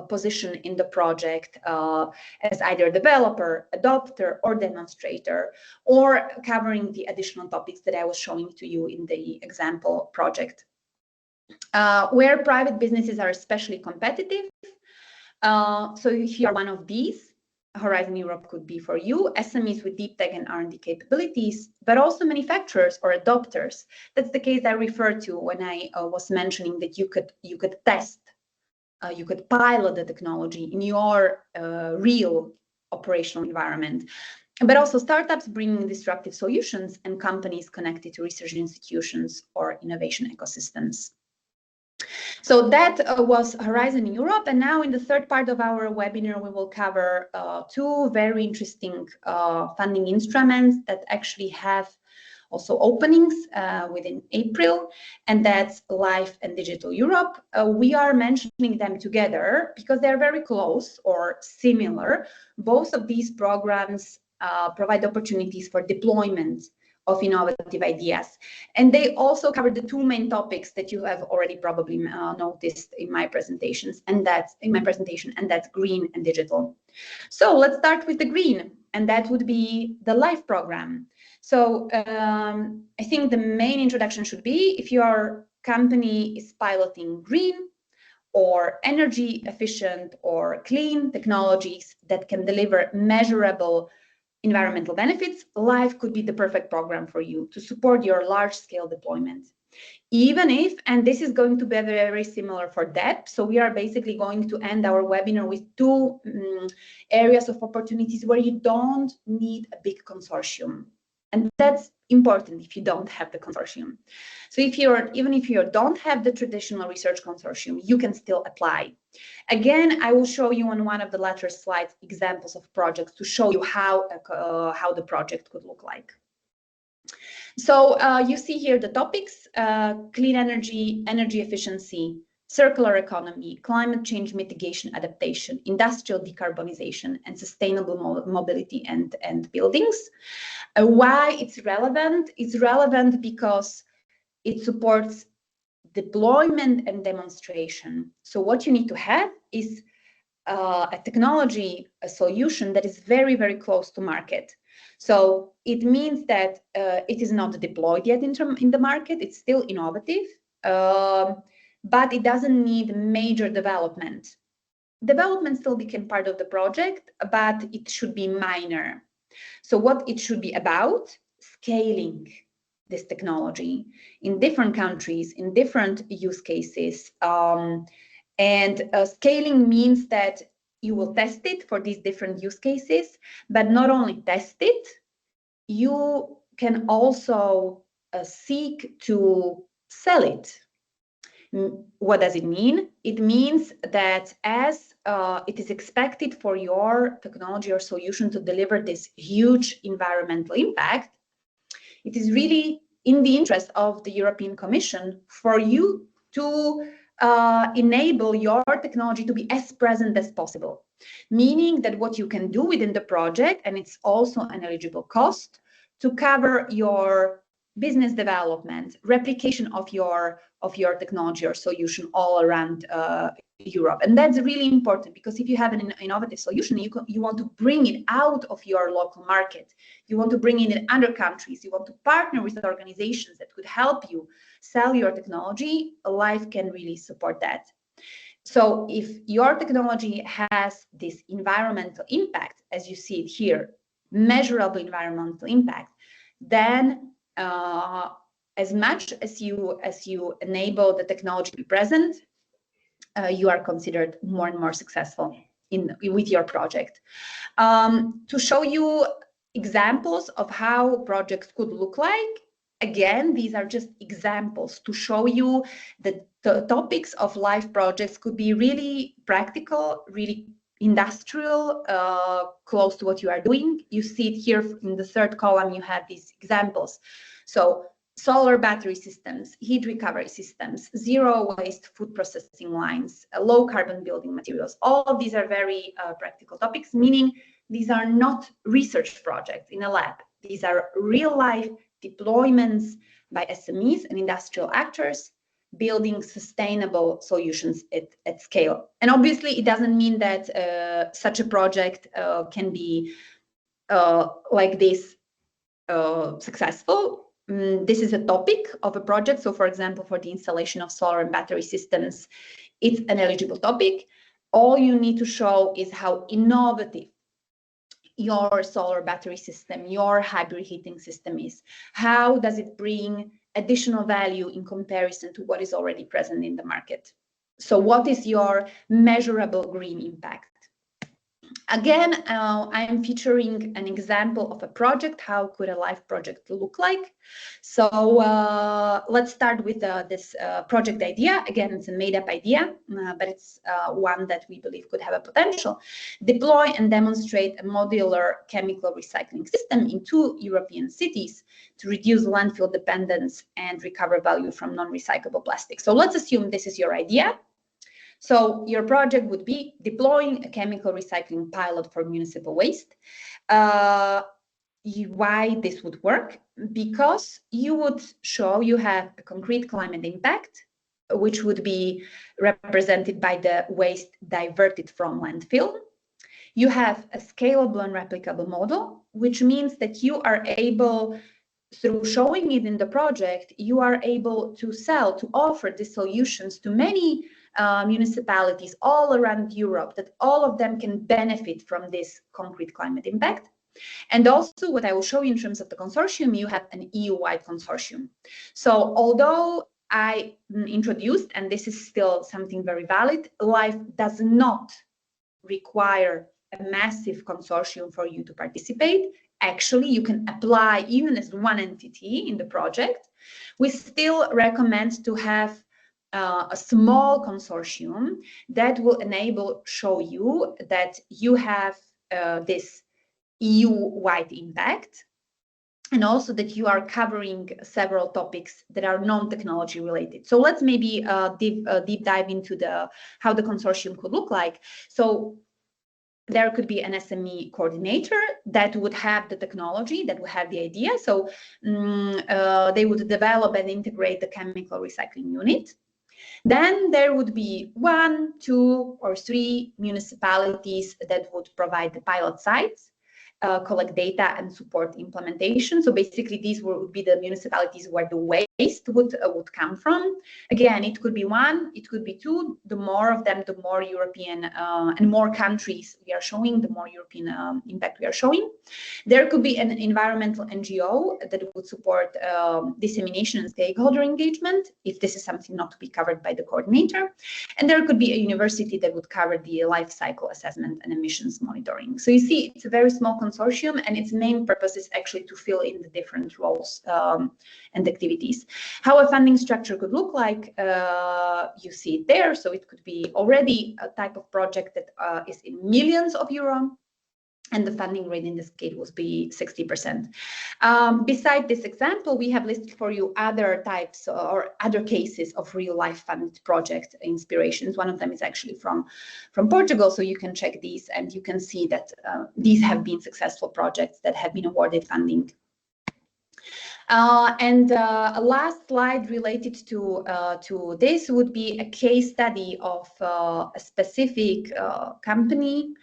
B: position in the project as either developer, adopter, or demonstrator, or covering the additional topics that I was showing to you in the example project. Where private businesses are especially competitive, so if you are one of these, Horizon Europe could be for you. SMEs with deep tech and R&D capabilities, but also manufacturers or adopters. That's the case I referred to when I was mentioning that you could test, you could pilot the technology in your real operational environment. But also startups bringing disruptive solutions and companies connected to research institutions or innovation ecosystems. So that was Horizon Europe. And now in the third part of our webinar, we will cover two very interesting funding instruments that actually have also openings within April, and that's Life and Digital Europe. We are mentioning them together because they're very close or similar. Both of these programs provide opportunities for deployment of innovative ideas. And they also cover the two main topics that you have already probably noticed in my presentations, and that's green and digital. So let's start with the green, and that would be the LIFE program. So I think the main introduction should be if your company is piloting green or energy efficient or clean technologies that can deliver measurable environmental benefits, LIFE could be the perfect program for you to support your large-scale deployment. Even if, and this is going to be very similar for DEP, so we are basically going to end our webinar with two areas of opportunities where you don't need a big consortium. And that's important if you don't have the consortium. So even if you don't have the traditional research consortium, you can still apply. Again, I will show you on one of the latter slides examples of projects to show you how the project could look like. So you see here the topics: clean energy, energy efficiency, circular economy, climate change mitigation adaptation, industrial decarbonization, and sustainable mobility and buildings. Why it's relevant? It's relevant because it supports deployment and demonstration. So what you need to have is a technology, a solution that is very, very close to market. So it means that it is not deployed yet in the market. It's still innovative, but it doesn't need major development. Development still became part of the project, but it should be minor. So what it should be about, scaling this technology in different countries, in different use cases. Scaling means that you will test it for these different use cases, but not only test it, you can also seek to sell it. What does it mean? It means that as it is expected for your technology or solution to deliver this huge environmental impact, it is really in the interest of the European Commission for you to enable your technology to be as present as possible. Meaning that what you can do within the project, and it's also an eligible cost, to cover your business development, replication of your technology or solution all around Europe. And that's really important, because if you have an innovative solution, you want to bring it out of your local market. You want to bring it in other countries. You want to partner with organizations that could help you sell your technology. Life can really support that. So if your technology has this environmental impact, as you see it here, measurable environmental impact, then as much as you enable the technology to be present, you are considered more and more successful with your project. To show you examples of how projects could look like, again, these are just examples to show you that the topics of live projects could be really practical, really industrial, close to what you are doing. You see it here in the third column, you have these examples. So solar battery systems, heat recovery systems, zero waste food processing lines, low carbon building materials. All of these are very practical topics, meaning these are not research projects in a lab. These are real life deployments by SMEs and industrial actors building sustainable solutions at scale. And obviously it doesn't mean that such a project can be like this successful. This is a topic of a project. So for example, for the installation of solar and battery systems, it's an eligible topic. All you need to show is how innovative your solar battery system, your hybrid heating system is. How does it bring additional value in comparison to what is already present in the market? So what is your measurable green impact? Again, I am featuring an example of a project. How could a live project look like? So let's start with this project idea. Again, it's a made-up idea, but it's one that we believe could have a potential. Deploy and demonstrate a modular chemical recycling system in 2 European cities to reduce landfill dependence and recover value from non-recyclable plastic. So let's assume this is your idea. So your project would be deploying a chemical recycling pilot for municipal waste. Why this would work? Because you would show you have a concrete climate impact, which would be represented by the waste diverted from landfill. You have a scalable and replicable model, which means that you are able, through showing it in the project, you are able to sell, to offer these solutions to many municipalities all around Europe, that all of them can benefit from this concrete climate impact. And also what I will show you in terms of the consortium, you have an EU-wide consortium. So although I introduced, and this is still something very valid, life does not require a massive consortium for you to participate. Actually, you can apply even as one entity in the project. We still recommend to have a small consortium that will show you that you have this EU-wide impact. and also that you are covering several topics that are non-technology related. So let's maybe deep dive into how the consortium could look like. So there could be an SME coordinator that would have the technology, that would have the idea. So they would develop and integrate the chemical recycling unit. Then there would be 1, 2, or 3 municipalities that would provide the pilot sites, collect data and support implementation. So basically these would be the municipalities where the waste would come from. Again, it could be 1, it could be 2. The more of them, the more European and more countries we are showing, the more European impact we are showing. There could be an environmental NGO that would support dissemination and stakeholder engagement, if this is something not to be covered by the coordinator. And there could be a university that would cover the life cycle assessment and emissions monitoring. So you see, it's a very small consortium, and its main purpose is actually to fill in the different roles and activities. How a funding structure could look like, you see it there. So it could be already a type of project that is in millions of euro, and the funding rate in this case would be 60%. Beside this example, we have listed for you other types or other cases of real-life funded project inspirations. One of them is actually from Portugal, so you can check these, and you can see that these have been successful projects that have been awarded funding. A last slide related to this would be a case study of a specific company,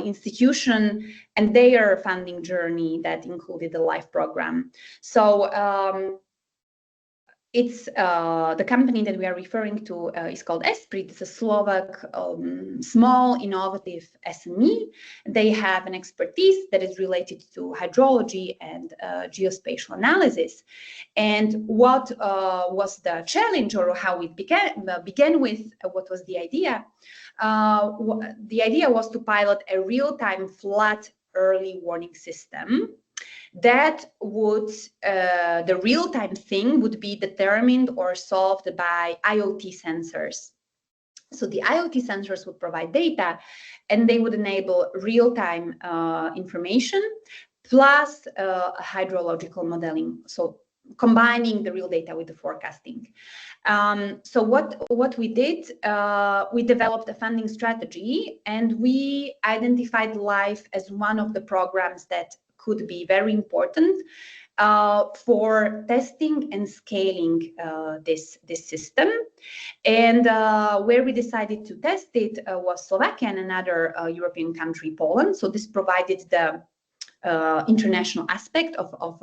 B: institution, and their funding journey that included the LIFE program. So it's the company that we are referring to is called Esprit. It's a Slovak small innovative SME. They have an expertise that is related to hydrology and geospatial analysis. And what was the challenge, or how it began with, what was the idea? The idea was to pilot a real-time flood early warning system that would, the real-time thing would be determined or solved by IoT sensors. So the IoT sensors would provide data, and they would enable real-time information plus hydrological modeling. So combining the real data with the forecasting. So what we did, we developed a funding strategy, and we identified LIFE as one of the programs that could be very important for testing and scaling this system. And where we decided to test it was Slovakia and another European country, Poland. So this provided the international aspect of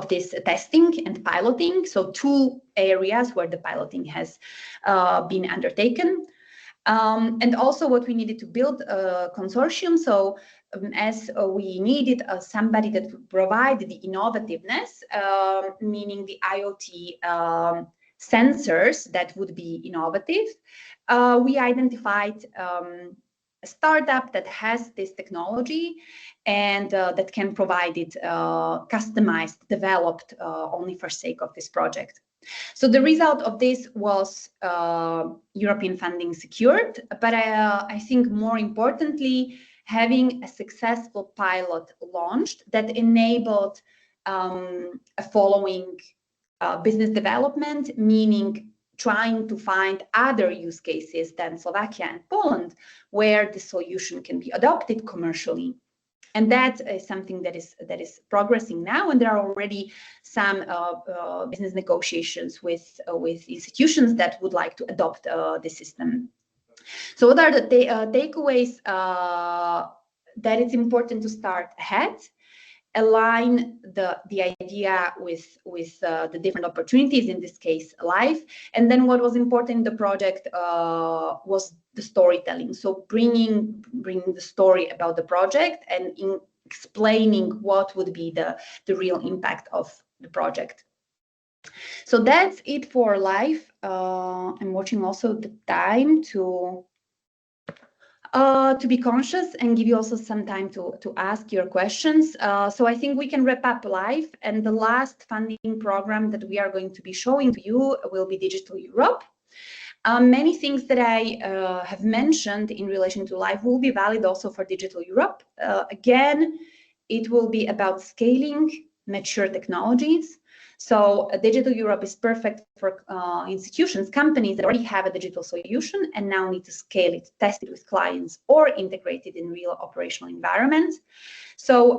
B: this testing and piloting. So 2 areas where the piloting has been undertaken. And also what we needed to build a consortium. So as we needed somebody that would provide the innovativeness, meaning the IoT sensors that would be innovative, we identified a startup that has this technology and that can provide it customized, developed only for sake of this project. So the result of this was European funding secured, but I think more importantly, having a successful pilot launched that enabled a following business development, meaning trying to find other use cases than Slovakia and Poland, where the solution can be adopted commercially. And that is something that is progressing now, and there are already some business negotiations with institutions that would like to adopt the system. So what are the takeaways? That it's important to start ahead, align the idea with the different opportunities, in this case LIFE. And then what was important in the project was the storytelling. So bringing the story about the project and explaining what would be the real impact of the project. So that's it for LIFE. I'm watching also the time to be conscious and give you also some time to ask your questions. So I think we can wrap up LIFE, and the last funding program that we are going to be showing to you will be Digital Europe. Many things that I have mentioned in relation to LIFE will be valid also for Digital Europe. Again, it will be about scaling mature technologies. So Digital Europe is perfect for institutions, companies that already have a digital solution and now need to scale it, test it with clients, or integrate it in real operational environments. So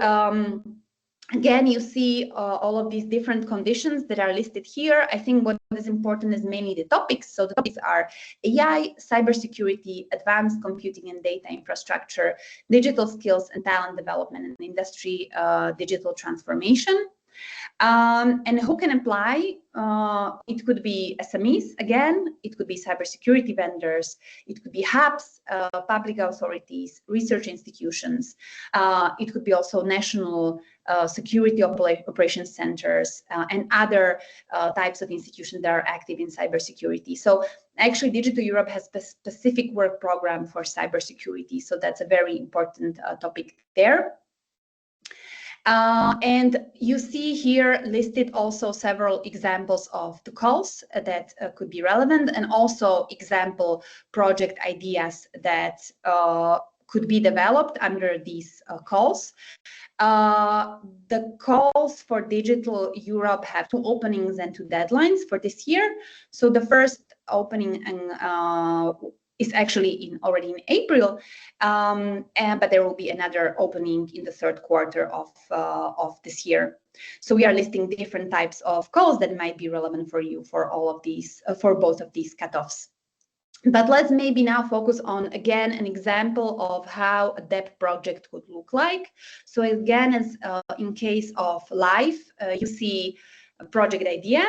B: again, you see all of these different conditions that are listed here. I think what is important is mainly the topics. So the topics are AI, cybersecurity, advanced computing and data infrastructure, digital skills and talent development, and industry digital transformation. And who can apply? It could be SMEs, again, it could be cybersecurity vendors, it could be hubs, public authorities, research institutions, it could be also national security operations centers and other types of institutions that are active in cybersecurity. So actually, Digital Europe has a specific work program for cybersecurity, so that's a very important topic there. And you see here listed also several examples of the calls that could be relevant, and also example project ideas that could be developed under these calls. The calls for Digital Europe have 2 openings and 2 deadlines for this year. So the first opening is actually already in April, but there will be another opening in the 3rd quarter of this year. So we are listing different types of calls that might be relevant for you for all of these, for both of these cutoffs. But let's maybe now focus on, again, an example of how a DEP project would look like. So again, as in case of LIFE, you see a project idea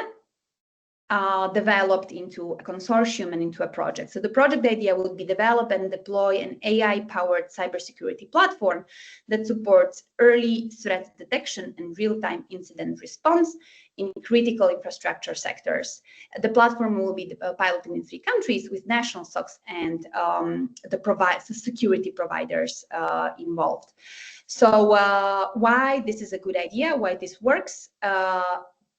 B: developed into a consortium and into a project. So the project idea will be develop and deploy an AI-powered cybersecurity platform that supports early threat detection and real-time incident response in critical infrastructure sectors. The platform will be piloted in 3 countries with national SOCs and the security providers involved. So why this is a good idea, why this works?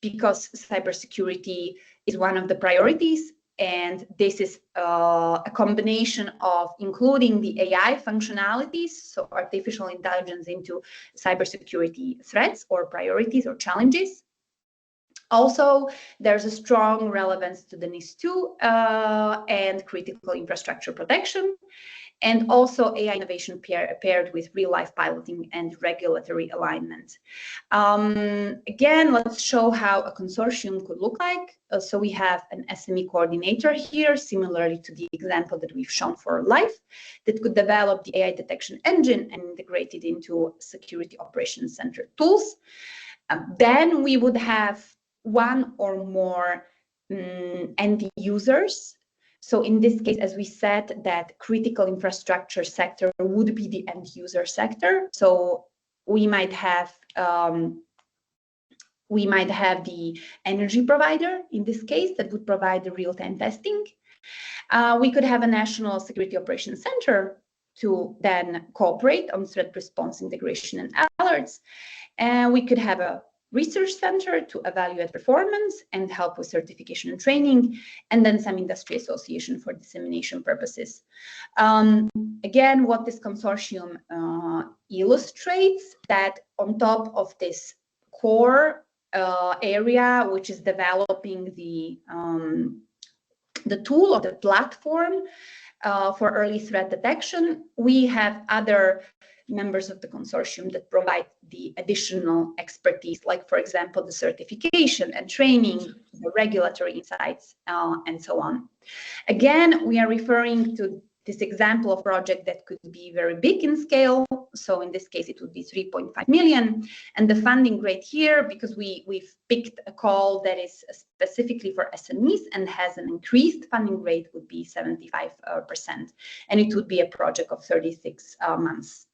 B: Because cybersecurity is one of the priorities, and this is a combination of including the AI functionalities, so artificial intelligence, into cybersecurity threats or priorities or challenges. Also, there's a strong relevance to the NIS2 and critical infrastructure protection, and also AI innovation paired with real-life piloting and regulatory alignment. Again, let's show how a consortium could look like. So we have an SME coordinator here, similarly to the example that we've shown for LIFE, that could develop the AI detection engine and integrate it into security operations center tools. Then we would have 1 or more end users. So in this case, as we said, that critical infrastructure sector would be the end user sector. So we might have the energy provider in this case that would provide the real-time testing. We could have a national security operations center to then cooperate on threat response, integration, and alerts. And we could have a research center to evaluate performance and help with certification and training, and then some industry association for dissemination purposes. Again, what this consortium illustrates that on top of this core area, which is developing the tool or the platform for early threat detection, we have other members of the consortium that provide the additional expertise, like, for example, the certification and training, the regulatory insights, and so on. Again, we are referring to this example of project that could be very big in scale. So in this case, it would be 3.5 million. And the funding rate here, because we've picked a call that is specifically for SMEs and has an increased funding rate, would be 75%. And it would be a project of 36 months.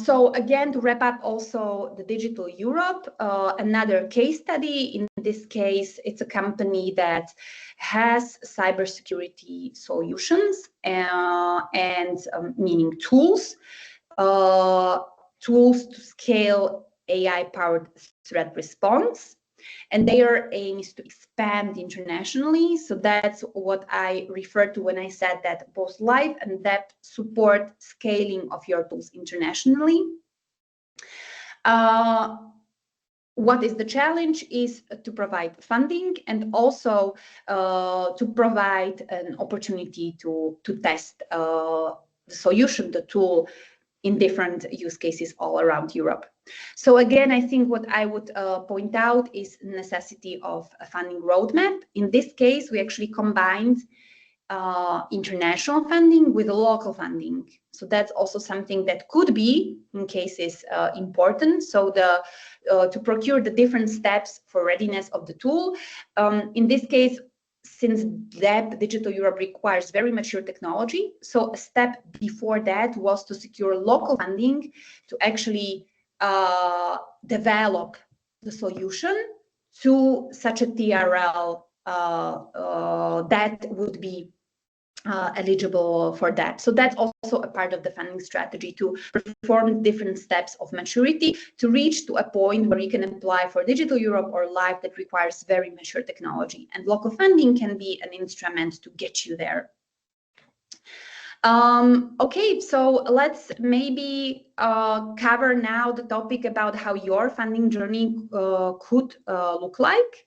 B: So again, to wrap up also the Digital Europe, another case study. In this case, it's a company that has cybersecurity solutions and meaning tools to scale AI-powered threat response. And their aim is to expand internationally. So that's what I referred to when I said that both LIFE and DEP support scaling of your tools internationally. What is the challenge is to provide funding and also to provide an opportunity to test the solution, the tool, in different use cases all around Europe. So again, I think what I would point out is necessity of a funding roadmap. In this case, we actually combined international funding with local funding. So that's also something that could be, in cases, important. So to procure the different steps for readiness of the tool. In this case, since DEP, Digital Europe, requires very mature technology, so a step before that was to secure local funding to actually develop the solution to such a TRL that would be eligible for that. So that's also a part of the funding strategy, to perform different steps of maturity to reach to a point where you can apply for Digital Europe or LIFE that requires very mature technology. And local funding can be an instrument to get you there. Okay, so let's maybe cover now the topic about how your funding journey could look like.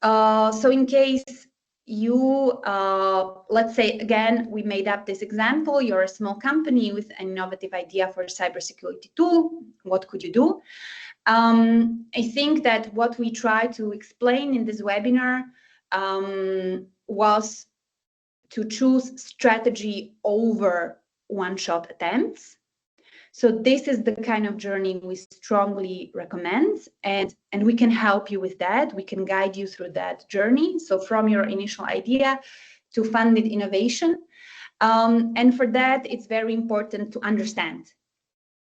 B: So in case you, let's say, again, we made up this example, you're a small company with an innovative idea for a cybersecurity tool, what could you do? I think that what we try to explain in this webinar was to choose strategy over one-shot attempts. So this is the kind of journey we strongly recommend, and we can help you with that. We can guide you through that journey. So from your initial idea to funded innovation. And for that, it's very important to understand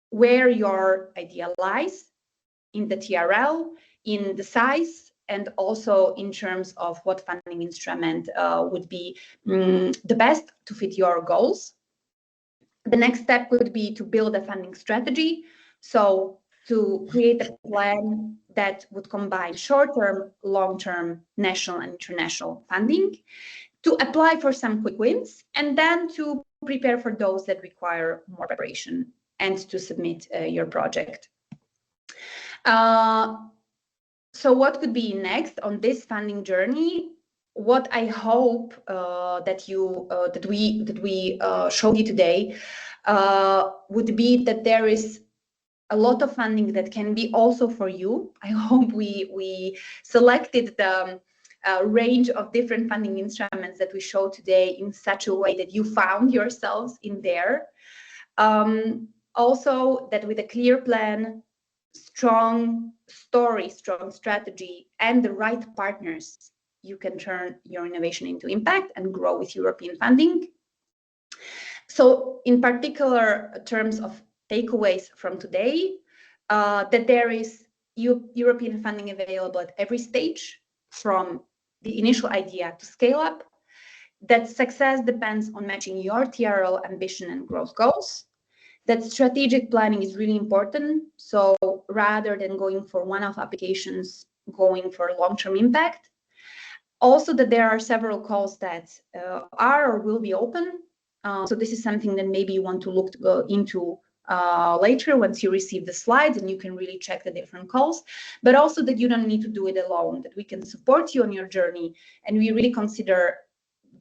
B: where your idea lies in the TRL, in the size, and also in terms of what funding instrument would be the best to fit your goals. The next step would be to build a funding strategy. So to create a plan that would combine short-term, long-term, national and international funding, to apply for some quick wins, and then to prepare for those that require more preparation and to submit your project. So what could be next on this funding journey? What I hope that we showed you today would be that there is a lot of funding that can be also for you. I hope we selected the range of different funding instruments that we showed today in such a way that you found yourselves in there. Also, that with a clear plan, strong story, strong strategy, and the right partners, you can turn your innovation into impact and grow with European funding. So in particular terms of takeaways from today, that there is European funding available at every stage, from the initial idea to scale up, that success depends on matching your TRL ambition and growth goals, that strategic planning is really important. So rather than going for one-off applications, going for long-term impact. Also that there are several calls that are or will be open. So this is something that maybe you want to look into later once you receive the slides, and you can really check the different calls, but also that you don't need to do it alone, that we can support you on your journey. And we really consider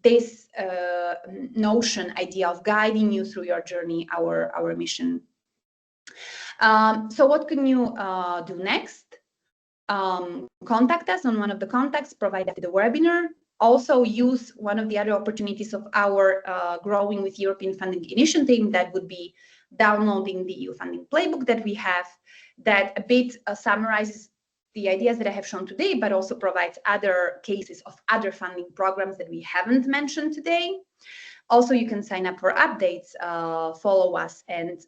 B: this idea of guiding you through your journey, our mission. So what can you do next? Contact us on one of the contacts provided after the webinar. Also use one of the other opportunities of our Growing with European Funding initiative, that would be downloading the EU funding playbook that we have, that a bit summarizes the ideas that I have shown today, but also provides other cases of other funding programs that we haven't mentioned today. Also, you can sign up for updates, follow us, and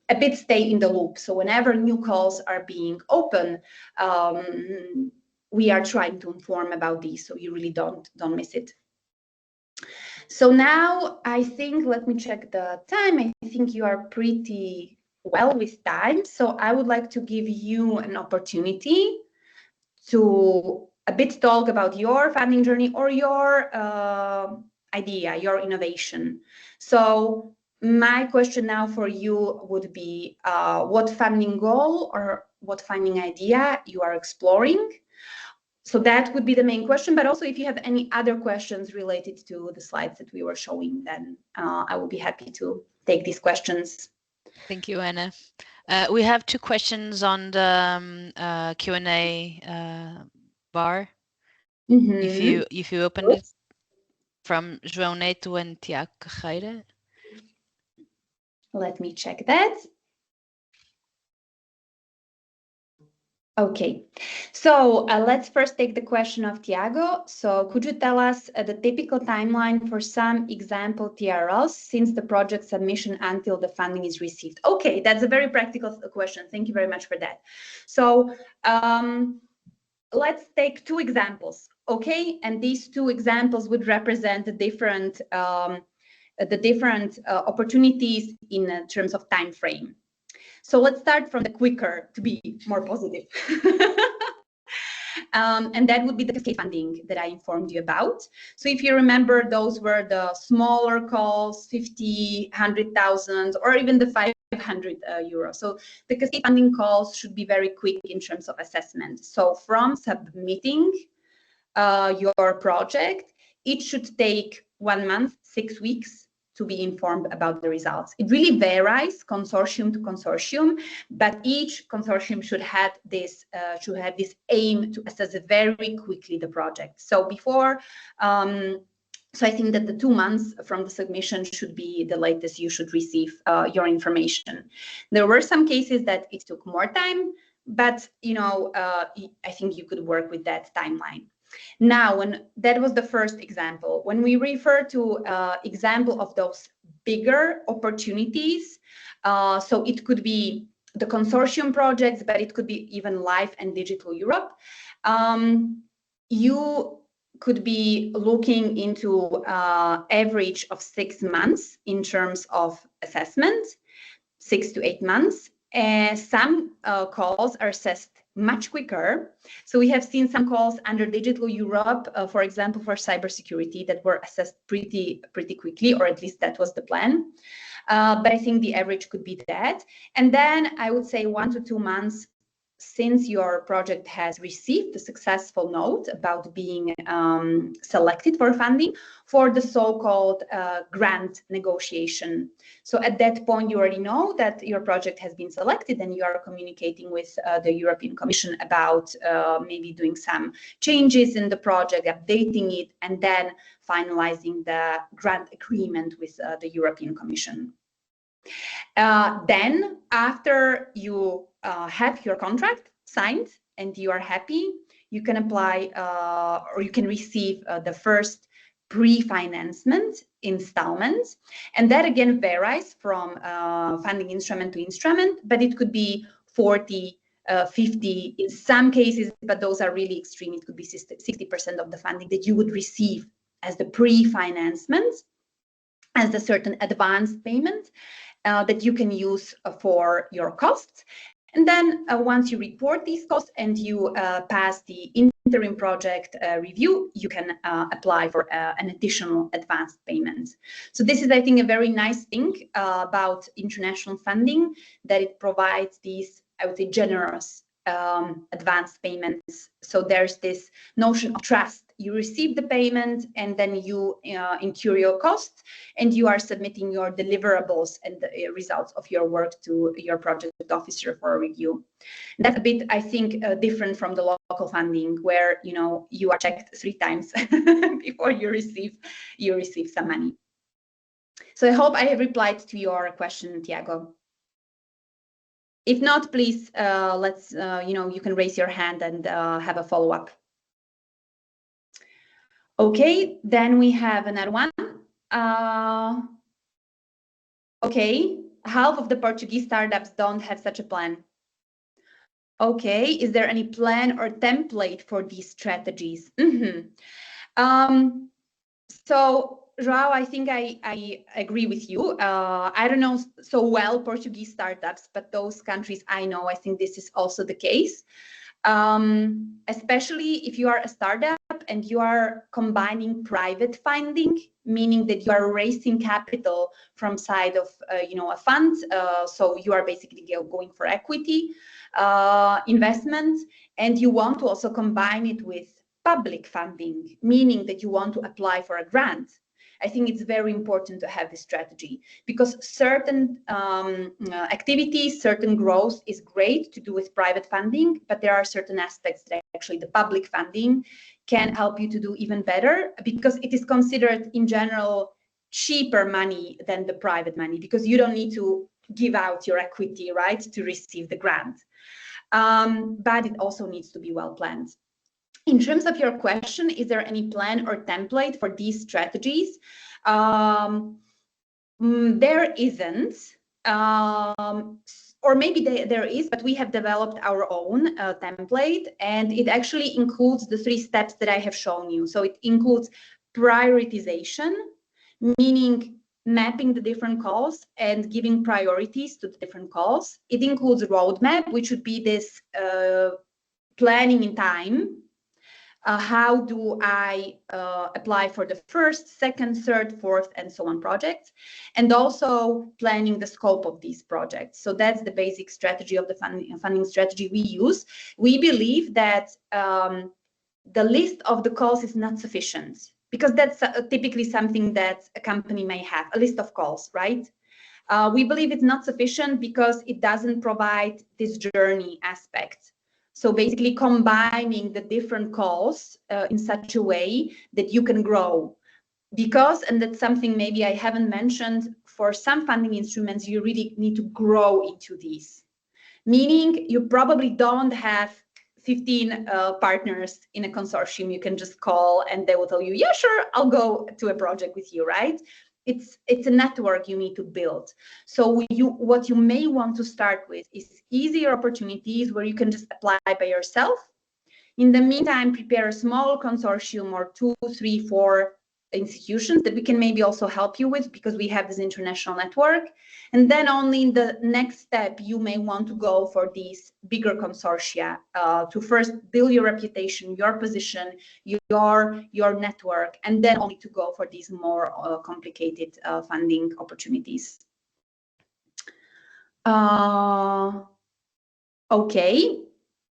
B: a bit stay in the loop. So whenever new calls are being open, we are trying to inform about these, so you really don't miss it. So now I think, let me check the time. I think you are pretty well with time. So I would like to give you an opportunity to a bit talk about your funding journey or your idea, your innovation. So my question now for you would be what funding goal or what funding idea you are exploring. So that would be the main question, but also if you have any other questions related to the slides that we were showing, then I will be happy to take these questions.
A: Thank you, Anna. We have two questions on the Q&A bar.
B: Mm-hmm.
A: If you open it, from João Neto and Tiago Carreira.
B: Let me check that. Okay, so let's first take the question of Tiago. So could you tell us the typical timeline for some example TRLs since the project submission until the funding is received? Okay, that's a very practical question. Thank you very much for that. So let's take two examples, okay? And these two examples would represent the different opportunities in terms of time frame. So let's start from the quicker to be more positive. And that would be the cascade funding that I informed you about. So if you remember, those were the smaller calls, 50, 100,000, or even the 500 euros. So the cascade funding calls should be very quick in terms of assessment. So from submitting your project, it should take 1 month, 6 weeks to be informed about the results. It really varies consortium to consortium, but each consortium should have this aim to assess very quickly the project. So before, so I think that the 2 months from the submission should be the latest you should receive your information. There were some cases that it took more time, but I think you could work with that timeline. Now, that was the first example. When we refer to example of those bigger opportunities, so it could be the consortium projects, but it could be even Life and Digital Europe. You could be looking into average of 6 months in terms of assessment, 6 to 8 months. Some calls are assessed much quicker. So we have seen some calls under Digital Europe, for example, for cybersecurity that were assessed pretty quickly, or at least that was the plan. But I think the average could be that. And then I would say 1 to 2 months since your project has received the successful note about being selected for funding for the so-called grant negotiation. So at that point, you already know that your project has been selected and you are communicating with the European Commission about maybe doing some changes in the project, updating it, and then finalizing the grant agreement with the European Commission. Then after you have your contract signed and you are happy, you can apply or you can receive the first pre-financement installment. And that again varies from funding instrument to instrument, but it could be 40, 50 in some cases, but those are really extreme. It could be 60% of the funding that you would receive as the pre-financement, as a certain advance payment that you can use for your costs. And then once you report these costs and you pass the interim project review, you can apply for an additional advanced payment. So this is, I think, a very nice thing about international funding, that it provides these, I would say, generous advanced payments. So there's this notion of trust. You receive the payment and then you incur your costs and you are submitting your deliverables and the results of your work to your project officer for review. That's a bit, I think, different from the local funding, where you are checked 3 times before you receive some money. So I hope I have replied to your question, Tiago. If not, please, let's, you can raise your hand and have a follow-up. Okay, then we have another one. Okay, half of the Portuguese startups don't have such a plan. Okay, is there any plan or template for these strategies? So, João, I think I agree with you. I don't know so well Portuguese startups, but those countries I know, I think this is also the case. Especially if you are a startup, and you are combining private funding, meaning that you are raising capital from side of a fund, so you are basically going for equity investments, and you want to also combine it with public funding, meaning that you want to apply for a grant. I think it's very important to have this strategy, because certain activities, certain growth is great to do with private funding, but there are certain aspects that actually the public funding can help you to do even better, because it is considered in general cheaper money than the private money, because you don't need to give out your equity, right, to receive the grant. But it also needs to be well planned. In terms of your question, is there any plan or template for these strategies? There isn't, or maybe there is, but we have developed our own template, and it actually includes the 3 steps that I have shown you. So it includes prioritization, meaning mapping the different calls and giving priorities to the different calls. It includes a roadmap, which would be this planning in time. How do I apply for the first, second, third, fourth, and so on projects, and also planning the scope of these projects. So that's the basic strategy of the funding strategy we use. We believe that the list of the calls is not sufficient, because that's typically something that a company may have, a list of calls, right? We believe it's not sufficient because it doesn't provide this journey aspect. So basically combining the different calls in such a way that you can grow. Because, and that's something maybe I haven't mentioned, for some funding instruments, you really need to grow into these. Meaning you probably don't have 15 partners in a consortium you can just call and they will tell you, yeah, sure, I'll go to a project with you, right? It's a network you need to build. So what you may want to start with is easier opportunities where you can just apply by yourself. In the meantime, prepare a small consortium or 2, 3, 4 institutions that we can maybe also help you with, because we have this international network. And then only in the next step, you may want to go for these bigger consortia to first build your reputation, your position, your network, and then only to go for these more complicated funding opportunities. Okay.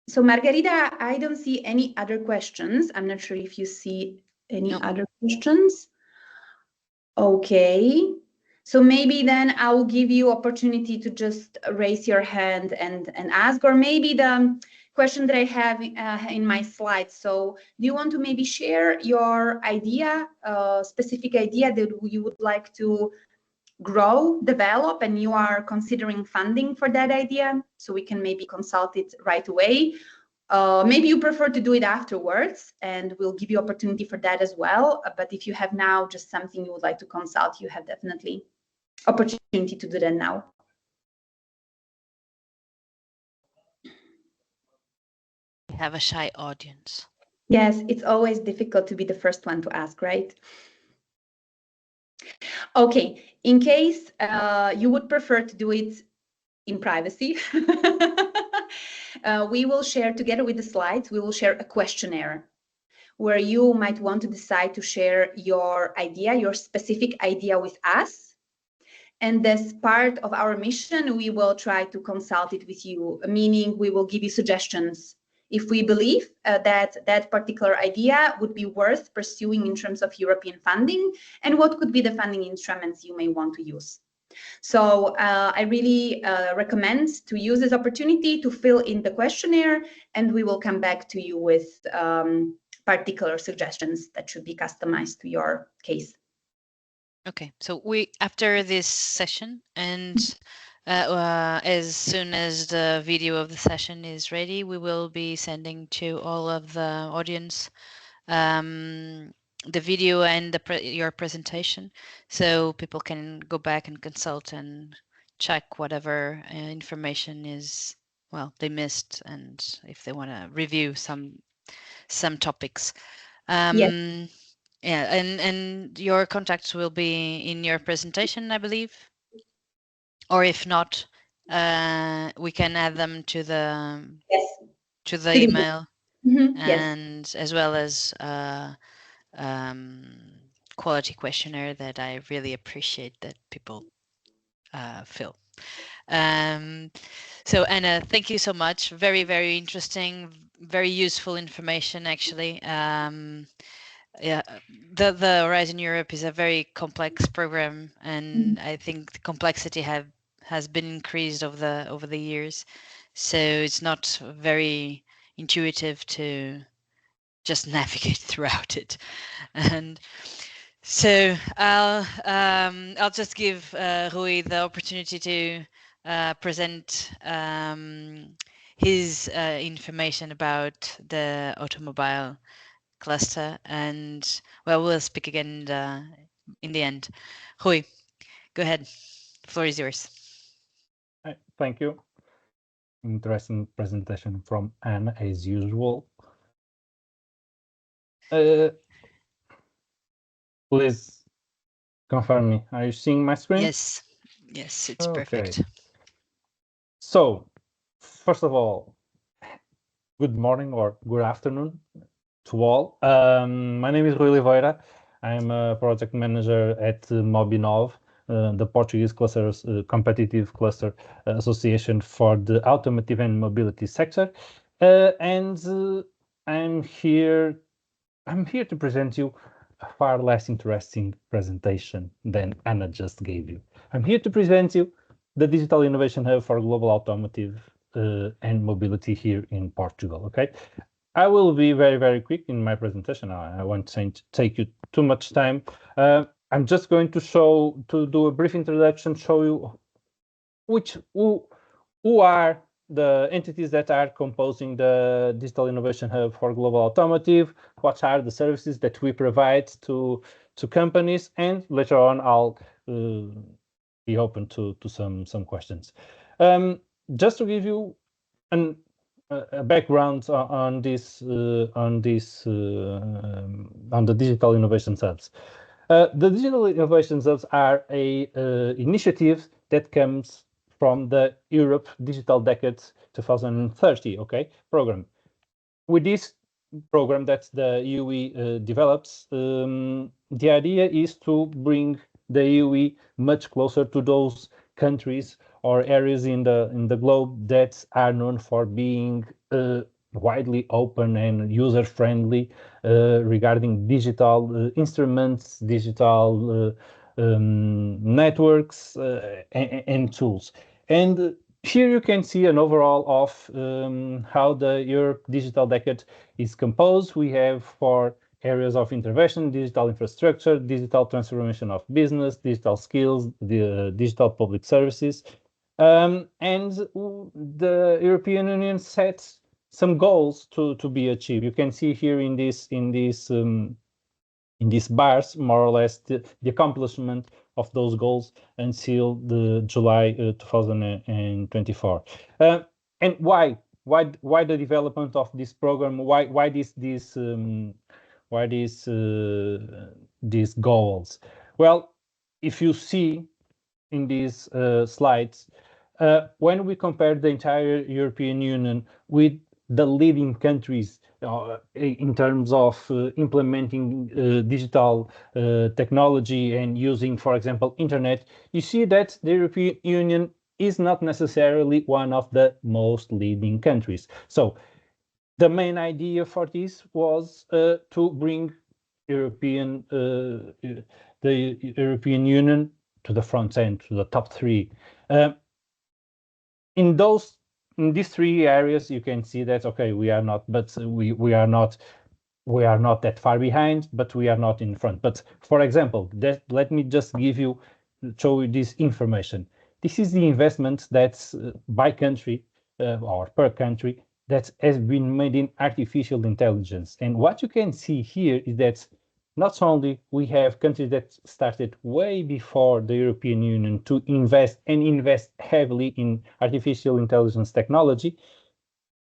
B: So Margarita, I don't see any other questions. I'm not sure if you see any other questions. Okay. So maybe then I will give you opportunity to just raise your hand and ask, or maybe the question that I have in my slides. So do you want to maybe share your idea, specific idea that you would like to grow, develop, and you are considering funding for that idea? So we can maybe consult it right away. Maybe you prefer to do it afterwards, and we'll give you opportunity for that as well. But if you have now just something you would like to consult, you have definitely opportunity to do that now.
A: We have a shy audience.
B: Yes, it's always difficult to be the first one to ask, right? Okay, in case you would prefer to do it in privacy, we will share, together with the slides, we will share a questionnaire where you might want to decide to share your idea, your specific idea with us. And as part of our mission, we will try to consult it with you, meaning we will give you suggestions if we believe that that particular idea would be worth pursuing in terms of European funding, and what could be the funding instruments you may want to use. So I really recommend to use this opportunity to fill in the questionnaire, and we will come back to you with particular suggestions that should be customized to your case.
A: Okay, so after this session, and as soon as the video of the session is ready, we will be sending to all of the audience the video and your presentation, so people can go back and consult and check whatever information is, well, they missed, and if they want to review some topics.
B: Yes.
A: Yeah, and your contacts will be in your presentation, I believe, or if not, we can add them to the
B: yes.
A: to the email.
B: Yes.
A: and as well as quality questionnaire that I really appreciate that people fill. So Anna, thank you so much. Very, very interesting, very useful information actually. Yeah, the Horizon Europe is a very complex program, and I think the complexity has been increased over the years. So it's not very intuitive to just navigate throughout it. And so I'll just give Rui the opportunity to present his information about the automobile cluster, and well, we'll speak again in the end. Rui, go ahead. The floor is yours.
C: Thank you. Interesting presentation from Anna, as usual. Please confirm me. Are you seeing my screen?
A: Yes, yes, it's perfect.
C: So, first of all, good morning or good afternoon to all. My name is Rui Oliveira. I'm a project manager at Mobinov, the Portuguese cluster's competitive cluster association for the automotive and mobility sector. And I'm here to present you a far less interesting presentation than Anna just gave you. I'm here to present you the Digital Innovation Hub for Global Automotive and Mobility here in Portugal, okay? I will be very, very quick in my presentation. I won't take you too much time. I'm just going to do a brief introduction, show you who are the entities that are composing the Digital Innovation Hub for Global Automotive, what are the services that we provide to companies, and later on I'll be open to some questions. Just to give you a background on the Digital Innovation Hubs. The Digital Innovation Hubs are a initiative that comes from the Europe Digital Decade 2030, okay, program. With this program that the UE develops, the idea is to bring the UE much closer to those countries or areas in the globe that are known for being widely open and user-friendly regarding digital instruments, digital networks, and tools. And here you can see an overall of how the Europe Digital Decade is composed. We have 4 areas of intervention: digital infrastructure, digital transformation of business, digital skills, the digital public services. And the European Union sets some goals to be achieved. You can see here in these bars, more or less, the accomplishment of those goals until the July 2024. And why the development of this program? Why these goals? Well, if you see in these slides, when we compare the entire European Union with the leading countries in terms of implementing digital technology and using, for example, internet, you see that the European Union is not necessarily one of the most leading countries. So the main idea for this was to bring the European Union to the front end, to the top 3. In these 3 areas, you can see that okay, we are not that far behind, but we are not in front. But for example, let me just show you this information. This is the investment that's by country or per country that has been made in artificial intelligence. And what you can see here is that not only we have countries that started way before the European Union to invest heavily in artificial intelligence technology,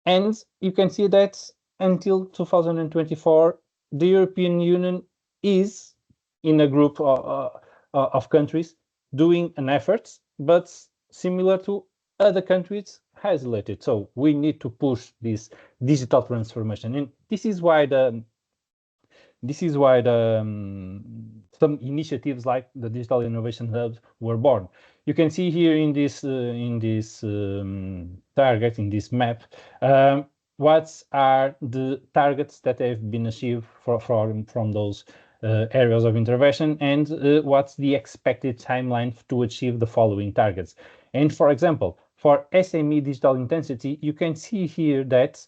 C: and you can see that until 2024, the European Union is in a group of countries doing an effort, but similar to other countries isolated. So we need to push this digital transformation, and this is why some initiatives like the Digital Innovation Hubs were born. You can see here in this target, in this map, what are the targets that have been achieved from those areas of intervention, and what's the expected timeline to achieve the following targets. And for example, for SME digital intensity, you can see here that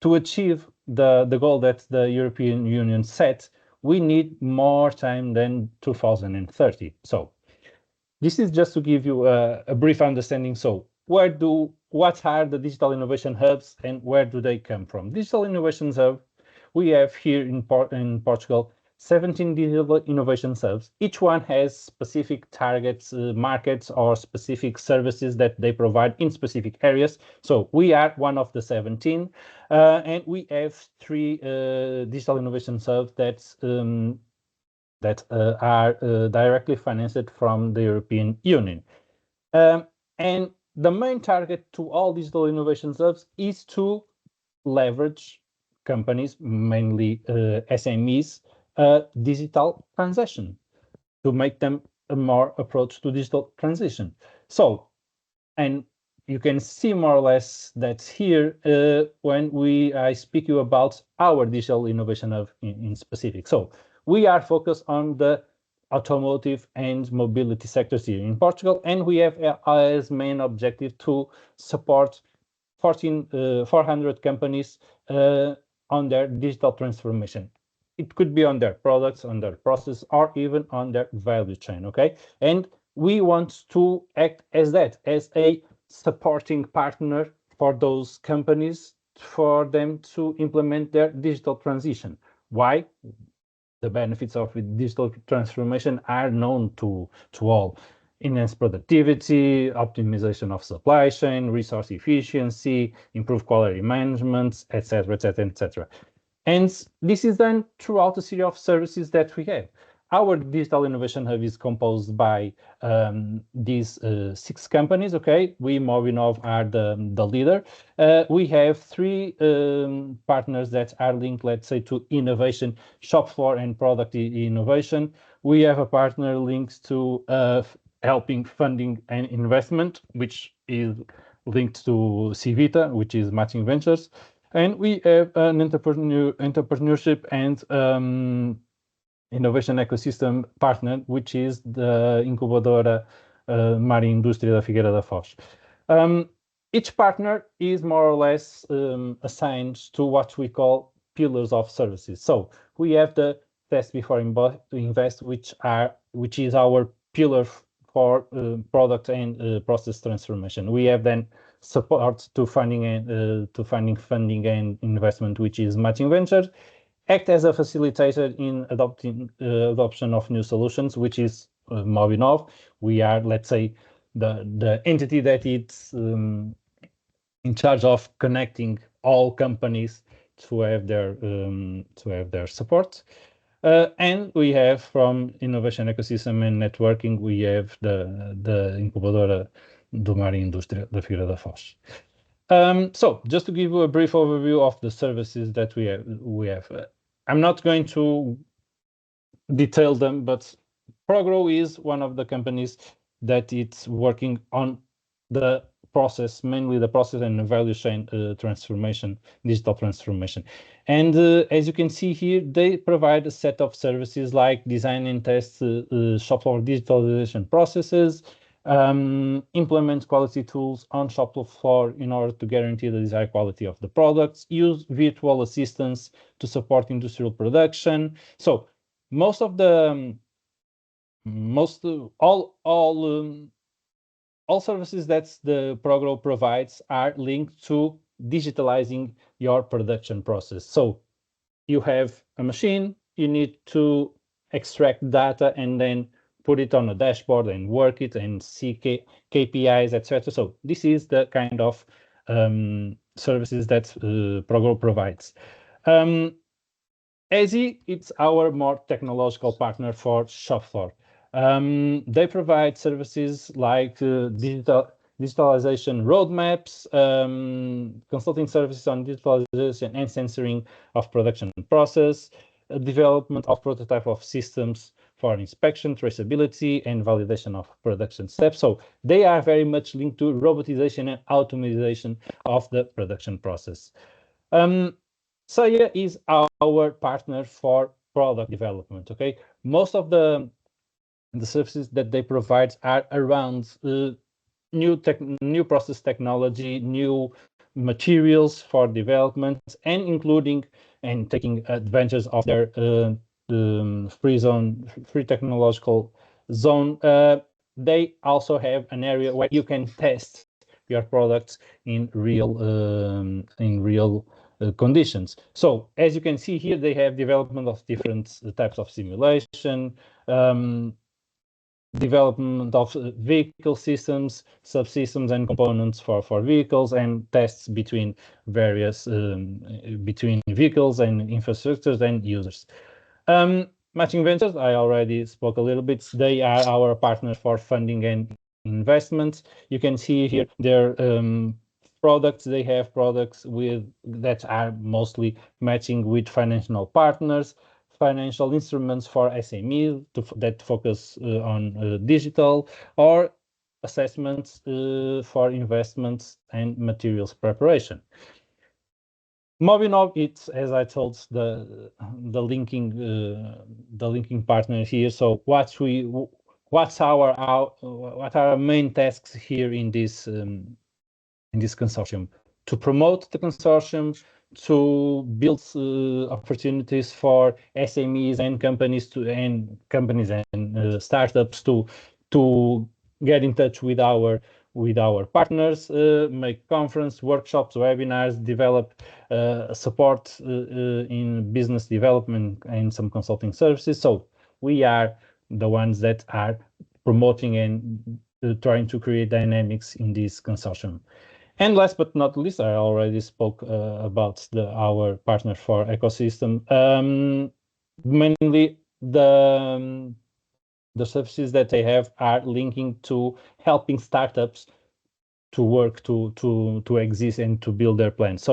C: to achieve the goal that the European Union set, we need more time than 2030. So this is just to give you a brief understanding. So what are the digital innovation hubs and where do they come from? Digital innovation hub, we have here in Portugal 17 digital innovation hubs. Each one has specific targets, markets, or specific services that they provide in specific areas. So we are one of the 17, and we have 3 digital innovation hubs that are directly financed from the European Union. And the main target to all digital innovation hubs is to leverage companies, mainly SMEs, digital transition, to make them a more approach to digital transition. So, and you can see more or less that here when I speak you about our digital innovation hub in specific. So we are focused on the automotive and mobility sectors here in Portugal, and we have as main objective to support 400 companies on their digital transformation. It could be on their products, on their process, or even on their value chain, okay? And we want to act as that, as a supporting partner for those companies, for them to implement their digital transition. Why? The benefits of digital transformation are known to all. Enhanced productivity, optimization of supply chain, resource efficiency, improved quality management, etc., etc., etc. And this is done throughout a series of services that we have. Our digital innovation hub is composed by these 6 companies. Okay, we Movinov are the leader. We have 3 partners that are linked, let's say, to innovation, shop floor and product innovation. We have a partner linked to helping funding and investment, which is linked to Civita, which is matching ventures. And we have an entrepreneurship and innovation ecosystem partner, which is the Incubadora Mar Indústria da Figueira da Foz. Each partner is more or less assigned to what we call pillars of services. So we have the test before invest, which is our pillar for product and process transformation. We have then support to funding funding and investment, which is matching ventures. Act as a facilitator in adoption of new solutions, which is Movinov. We are, let's say, the entity that it's in charge of connecting all companies to have their support. And we have from innovation ecosystem and networking, we have the Incubadora do Mar Indústria da Figueira da Foz. So just to give you a brief overview of the services that we have. I'm not going to detail them, but Progro is one of the companies that it's working on the process, mainly the process and the value chain transformation, digital transformation. And as you can see here, they provide a set of services like design and test shop floor digitalization processes, implement quality tools on shop floor in order to guarantee the desired quality of the products, use virtual assistants to support industrial production. So most of the all services that the Progro provides are linked to digitalizing your production process. So you have a machine, you need to extract data and then put it on a dashboard and work it and see KPIs, etc. So this is the kind of services that Progro provides. ASI, it's our more technological partner for shop floor. They provide services like digitalization roadmaps, consulting services on digitalization and censoring of production process, development of prototype of systems for inspection, traceability, and validation of production steps. So they are very much linked to robotization and automation of the production process. Saiba is our partner for product development. Okay, most of the services that they provide are around new process technology, new materials for development, and including and taking advantage of their free technological zone. They also have an area where you can test your products in real conditions. So as you can see here, they have development of different types of simulation, development of vehicle systems, subsystems, and components for vehicles, and tests between various between vehicles and infrastructures and users. Matching Ventures, I already spoke a little bit. They are our partners for funding and investments. You can see here their products. They have products that are mostly matching with financial partners, financial instruments for SMEs that focus on digital, or assessments for investments and materials preparation. Mobinov, it's, as I told, the linking partner here. So what are our main tasks here in this consortium? To promote the consortium, to build opportunities for SMEs and companies and startups to get in touch with our partners, make conference, workshops, webinars, develop support in business development and some consulting services. So we are the ones that are promoting and trying to create dynamics in this consortium. And last but not least, I already spoke about our partner for ecosystem. Mainly the services that they have are linking to helping startups to work to exist and to build their plans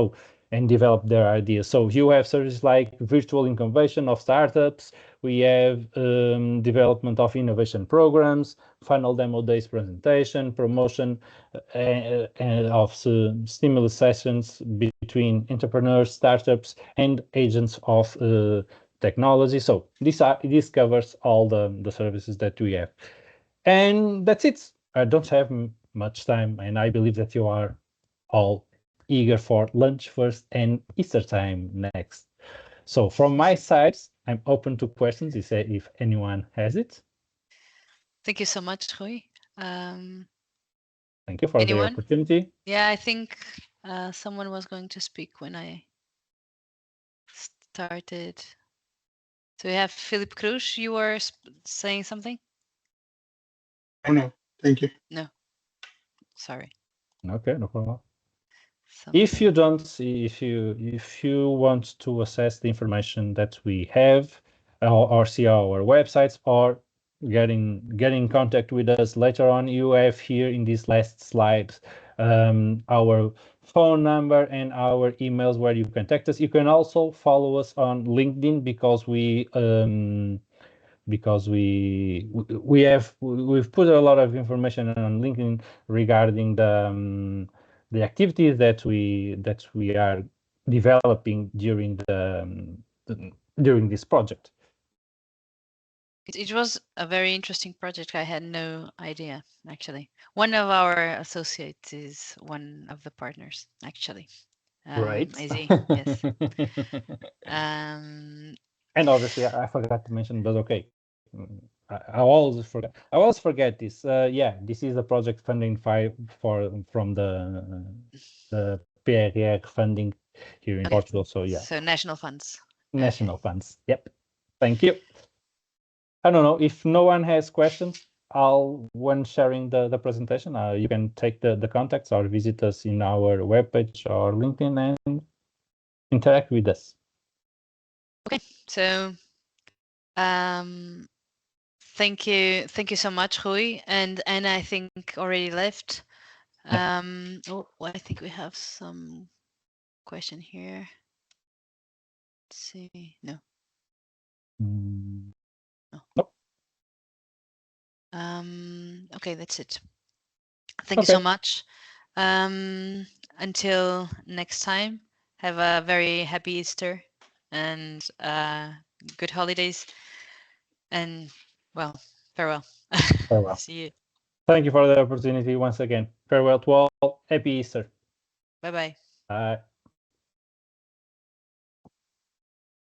C: and develop their ideas. So you have services like virtual incubation of startups. We have development of innovation programs, final demo days presentation, promotion of stimulus sessions between entrepreneurs, startups, and agents of technology. So this covers all the services that we have. And that's it. I don't have much time, and I believe that you are all eager for lunch first and Easter time next. So from my side, I'm open to questions if anyone has it.
A: Thank you so much, Rui.
C: Thank you for the opportunity.
A: Yeah, I think someone was going to speak when I started. So we have Philip Cruz. You were saying something?
D: Oh, no, thank you.
A: No, sorry.
C: Okay, no problem. If you want to assess the information that we have, or see our websites, or get in contact with us later on, you have here in this last slide our phone number and our emails where you contact us. You can also follow us on LinkedIn because we've put a lot of information on LinkedIn regarding the activities that we are developing during during this project.
A: It was a very interesting project. I had no idea, actually. One of our associates is one of the partners, actually.
C: Right.
A: Yes.
C: And obviously, I forgot to mention, but okay. I always forget this. Yeah, this is a project funding from the PRR funding here in Portugal. So yeah.
A: So national funds.
C: National funds. Yep. Thank you. I don't know if no one has questions. When sharing the presentation, you can take the contacts or visit us in our webpage or LinkedIn and interact with us.
A: Okay, so thank you so much, Rui, and I think already left. Oh, well, I think we have some question here. Let's see. No.
C: Nope.
A: Okay, that's it. Thank you so much. Until next time, have a very happy Easter and good holidays. And well, farewell.
C: Farewell.
A: See you.
C: Thank you for the opportunity once again. Farewell to all. Happy Easter.
A: Bye-bye.
C: Bye.